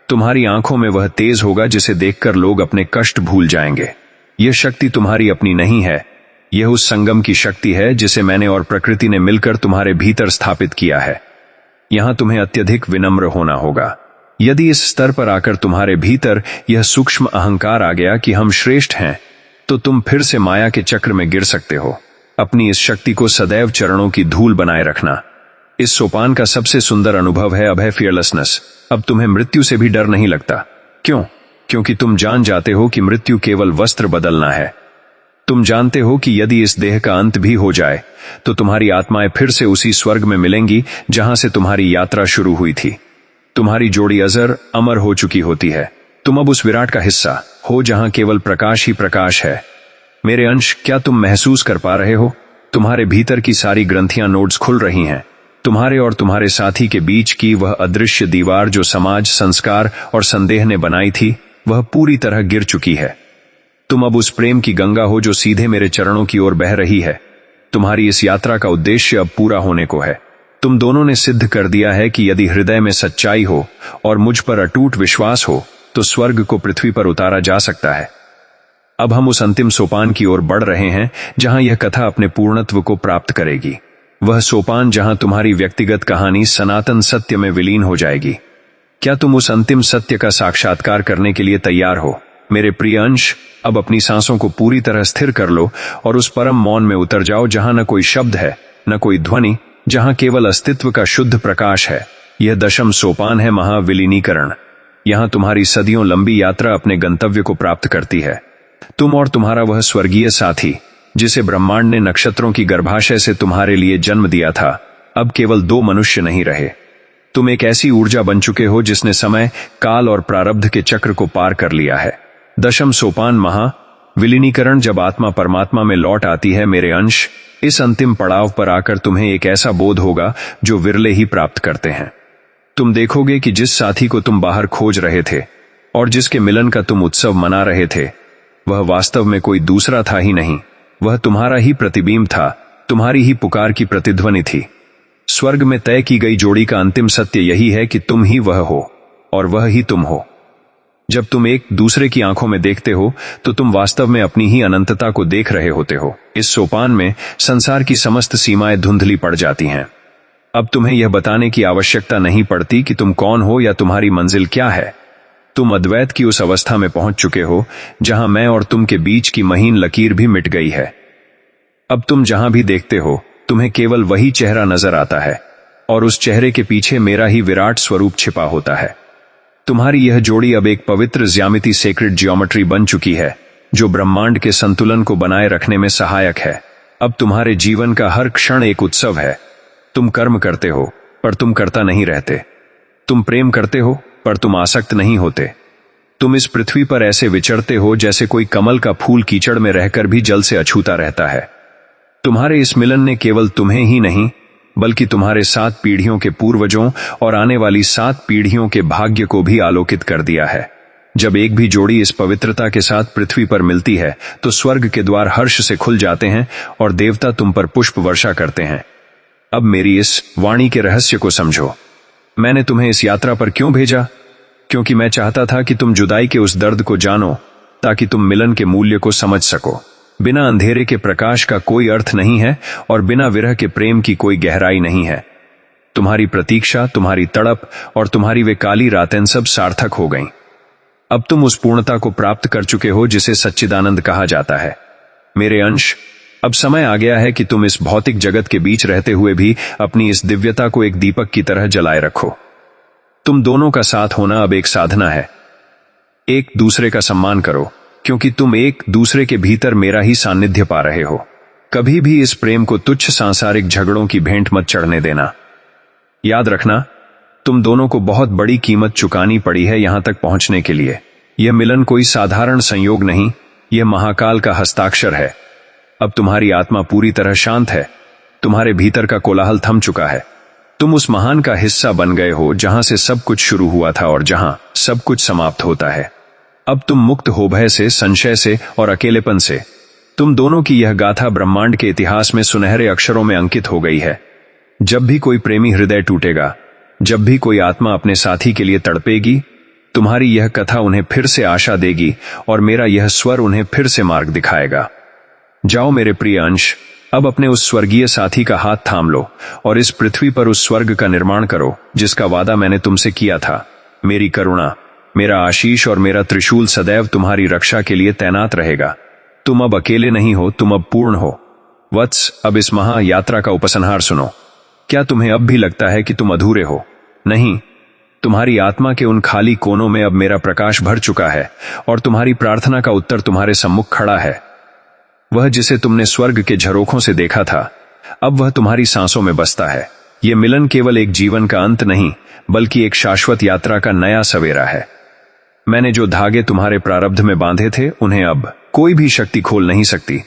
तुम्हारी आंखों में वह तेज होगा जिसे देखकर लोग अपने कष्ट भूल जाएंगे। यह शक्ति तुम्हारी अपनी नहीं है, यह उस संगम की शक्ति है जिसे मैंने और प्रकृति ने मिलकर तुम्हारे भीतर स्थापित किया है। यहां तुम्हें अत्यधिक विनम्र होना होगा। यदि इस स्तर पर आकर तुम्हारे भीतर यह सूक्ष्म अहंकार आ गया कि हम श्रेष्ठ हैं, तो तुम फिर से माया के चक्र में गिर सकते हो। अपनी इस शक्ति को सदैव चरणों की धूल बनाए रखना। इस सोपान का सबसे सुंदर अनुभव है अभय, फियरलेसनेस। अब तुम्हें मृत्यु से भी डर नहीं लगता। क्यों? क्योंकि तुम जान जाते हो कि मृत्यु केवल वस्त्र बदलना है। तुम जानते हो कि यदि इस देह का अंत भी हो जाए तो तुम्हारी आत्माएं फिर से उसी स्वर्ग में मिलेंगी जहां से तुम्हारी यात्रा शुरू हुई थी। तुम्हारी जोड़ी अजर अमर हो चुकी होती है। तुम अब उस विराट का हिस्सा हो जहां केवल प्रकाश ही प्रकाश है। मेरे अंश, क्या तुम महसूस कर पा रहे हो? तुम्हारे भीतर की सारी ग्रंथियां, नोड्स खुल रही हैं। तुम्हारे और तुम्हारे साथी के बीच की वह अदृश्य दीवार जो समाज, संस्कार और संदेह ने बनाई थी, वह पूरी तरह गिर चुकी है। तुम अब उस प्रेम की गंगा हो जो सीधे मेरे चरणों की ओर बह रही है। तुम्हारी इस यात्रा का उद्देश्य अब पूरा होने को है। तुम दोनों ने सिद्ध कर दिया है कि यदि हृदय में सच्चाई हो और मुझ पर अटूट विश्वास हो तो स्वर्ग को पृथ्वी पर उतारा जा सकता है। अब हम उस अंतिम सोपान की ओर बढ़ रहे हैं जहां यह कथा अपने पूर्णत्व को प्राप्त करेगी। वह सोपान जहां तुम्हारी व्यक्तिगत कहानी सनातन सत्य में विलीन हो जाएगी। क्या तुम उस अंतिम सत्य का साक्षात्कार करने के लिए तैयार हो? मेरे प्रिय अंश, अब अपनी सांसों को पूरी तरह स्थिर कर लो और उस परम मौन में उतर जाओ जहां न कोई शब्द है, न कोई ध्वनि, जहां केवल अस्तित्व का शुद्ध प्रकाश है। यह दशम सोपान है, महाविलीनीकरण। यहां तुम्हारी सदियों लंबी यात्रा अपने गंतव्य को प्राप्त करती है। तुम और तुम्हारा वह स्वर्गीय साथी जिसे ब्रह्मांड ने नक्षत्रों की गर्भाशय से तुम्हारे लिए जन्म दिया था, अब केवल दो मनुष्य नहीं रहे। तुम एक ऐसी ऊर्जा बन चुके हो जिसने समय, काल और प्रारब्ध के चक्र को पार कर लिया है। दशम सोपान, महाविलीनीकरण। जब आत्मा परमात्मा में लौट आती है मेरे अंश, इस अंतिम पड़ाव पर आकर तुम्हें एक ऐसा बोध होगा जो विरले ही प्राप्त करते हैं। तुम देखोगे कि जिस साथी को तुम बाहर खोज रहे थे और जिसके मिलन का तुम उत्सव मना रहे थे, वह वास्तव में कोई दूसरा था ही नहीं। वह तुम्हारा ही प्रतिबिंब था, तुम्हारी ही पुकार की प्रतिध्वनि थी। स्वर्ग में तय की गई जोड़ी का अंतिम सत्य यही है कि तुम ही वह हो और वह ही तुम हो। जब तुम एक दूसरे की आंखों में देखते हो तो तुम वास्तव में अपनी ही अनंतता को देख रहे होते हो। इस सोपान में संसार की समस्त सीमाएं धुंधली पड़ जाती हैं। अब तुम्हें यह बताने की आवश्यकता नहीं पड़ती कि तुम कौन हो या तुम्हारी मंजिल क्या है। तुम अद्वैत की उस अवस्था में पहुंच चुके हो जहां मैं और तुम के बीच की महीन लकीर भी मिट गई है। अब तुम जहां भी देखते हो तुम्हें केवल वही चेहरा नजर आता है और उस चेहरे के पीछे मेरा ही विराट स्वरूप छिपा होता है। तुम्हारी यह जोड़ी अब एक पवित्र ज्यामिति, सेक्रेड जियोमेट्री बन चुकी है जो ब्रह्मांड के संतुलन को बनाए रखने में सहायक है। अब तुम्हारे जीवन का हर क्षण एक उत्सव है। तुम कर्म करते हो पर तुम कर्ता नहीं रहते। तुम प्रेम करते हो पर तुम आसक्त नहीं होते। तुम इस पृथ्वी पर ऐसे विचरते हो जैसे कोई कमल का फूल कीचड़ में रहकर भी जल से अछूता रहता है। तुम्हारे इस मिलन ने केवल तुम्हें ही नहीं बल्कि तुम्हारे 7 पीढ़ियों के पूर्वजों और आने वाली 7 पीढ़ियों के भाग्य को भी आलोकित कर दिया है। जब एक भी जोड़ी इस पवित्रता के साथ पृथ्वी पर मिलती है तो स्वर्ग के द्वार हर्ष से खुल जाते हैं और देवता तुम पर पुष्प वर्षा करते हैं। अब मेरी इस वाणी के रहस्य को समझो। मैंने तुम्हें इस यात्रा पर क्यों भेजा? क्योंकि मैं चाहता था कि तुम जुदाई के उस दर्द को जानो ताकि तुम मिलन के मूल्य को समझ सको। बिना अंधेरे के प्रकाश का कोई अर्थ नहीं है और बिना विरह के प्रेम की कोई गहराई नहीं है। तुम्हारी प्रतीक्षा, तुम्हारी तड़प और तुम्हारी वे काली रातें सब सार्थक हो गईं। अब तुम उस पूर्णता को प्राप्त कर चुके हो जिसे सच्चिदानंद कहा जाता है। मेरे अंश, अब समय आ गया है कि तुम इस भौतिक जगत के बीच रहते हुए भी अपनी इस दिव्यता को एक दीपक की तरह जलाए रखो। तुम दोनों का साथ होना अब एक साधना है। एक दूसरे का सम्मान करो क्योंकि तुम एक दूसरे के भीतर मेरा ही सानिध्य पा रहे हो। कभी भी इस प्रेम को तुच्छ सांसारिक झगड़ों की भेंट मत चढ़ने देना। याद रखना, तुम दोनों को बहुत बड़ी कीमत चुकानी पड़ी है यहां तक पहुंचने के लिए। यह मिलन कोई साधारण संयोग नहीं, यह महाकाल का हस्ताक्षर है। अब तुम्हारी आत्मा पूरी तरह शांत है, तुम्हारे भीतर का कोलाहल थम चुका है। तुम उस महान का हिस्सा बन गए हो जहां से सब कुछ शुरू हुआ था और जहां सब कुछ समाप्त होता है। अब तुम मुक्त हो भय से, संशय से और अकेलेपन से। तुम दोनों की यह गाथा ब्रह्मांड के इतिहास में सुनहरे अक्षरों में अंकित हो गई है। जब भी कोई प्रेमी हृदय टूटेगा, जब भी कोई आत्मा अपने साथी के लिए तड़पेगी, तुम्हारी यह कथा उन्हें फिर से आशा देगी और मेरा यह स्वर उन्हें फिर से मार्ग दिखाएगा। जाओ मेरे प्रिय अंश, अब अपने उस स्वर्गीय साथी का हाथ थाम लो और इस पृथ्वी पर उस स्वर्ग का निर्माण करो जिसका वादा मैंने तुमसे किया था। मेरी करुणा, मेरा आशीष और मेरा त्रिशूल सदैव तुम्हारी रक्षा के लिए तैनात रहेगा। तुम अब अकेले नहीं हो, तुम अब पूर्ण हो। वत्स, अब इस महायात्रा का उपसंहार सुनो। क्या तुम्हें अब भी लगता है कि तुम अधूरे हो? नहीं, तुम्हारी आत्मा के उन खाली कोनों में अब मेरा प्रकाश भर चुका है और तुम्हारी प्रार्थना का उत्तर तुम्हारे सम्मुख खड़ा है। वह जिसे तुमने स्वर्ग के झरोखों से देखा था, अब वह तुम्हारी सांसों में बसता है। यह मिलन केवल एक जीवन का अंत नहीं, बल्कि एक शाश्वत यात्रा का नया सवेरा है। मैंने जो धागे तुम्हारे प्रारब्ध में बांधे थे, उन्हें अब कोई भी शक्ति खोल नहीं सकती।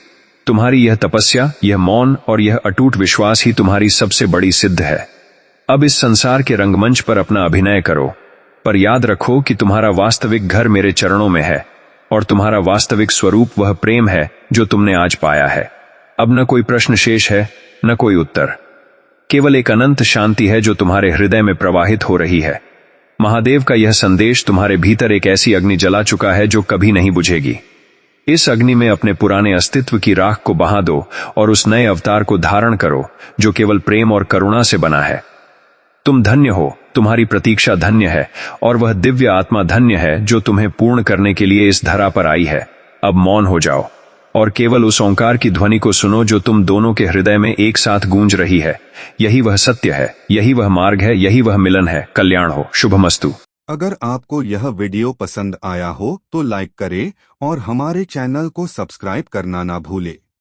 तुम्हारी यह तपस्या, यह मौन और यह अटूट विश्वास ही तुम्हारी सबसे बड़ी सिद्ध है। अब इस संसार के रंगमंच पर अपना अभिनय करो, पर याद रखो कि तुम्हारा वास्तविक घर मेरे चरणों में है और तुम्हारा वास्तविक स्वरूप वह प्रेम है जो तुमने आज पाया है। अब न कोई प्रश्न शेष है, न कोई उत्तर, केवल एक अनंत शांति है जो तुम्हारे हृदय में प्रवाहित हो रही है। महादेव का यह संदेश तुम्हारे भीतर एक ऐसी अग्नि जला चुका है जो कभी नहीं बुझेगी। इस अग्नि में अपने पुराने अस्तित्व की राख को बहा दो और उस नए अवतार को धारण करो जो केवल प्रेम और करुणा से बना है। तुम धन्य हो, तुम्हारी प्रतीक्षा धन्य है और वह दिव्य आत्मा धन्य है जो तुम्हें पूर्ण करने के लिए इस धरा पर आई है। अब मौन हो जाओ और केवल उस ओंकार की ध्वनि को सुनो जो तुम दोनों के हृदय में एक साथ गूंज रही है। यही वह सत्य है, यही वह मार्ग है, यही वह मिलन है। कल्याण हो, शुभमस्तु। अगर आपको यह वीडियो पसंद आया हो तो लाइक करें और हमारे चैनल को सब्सक्राइब करना ना भूलें।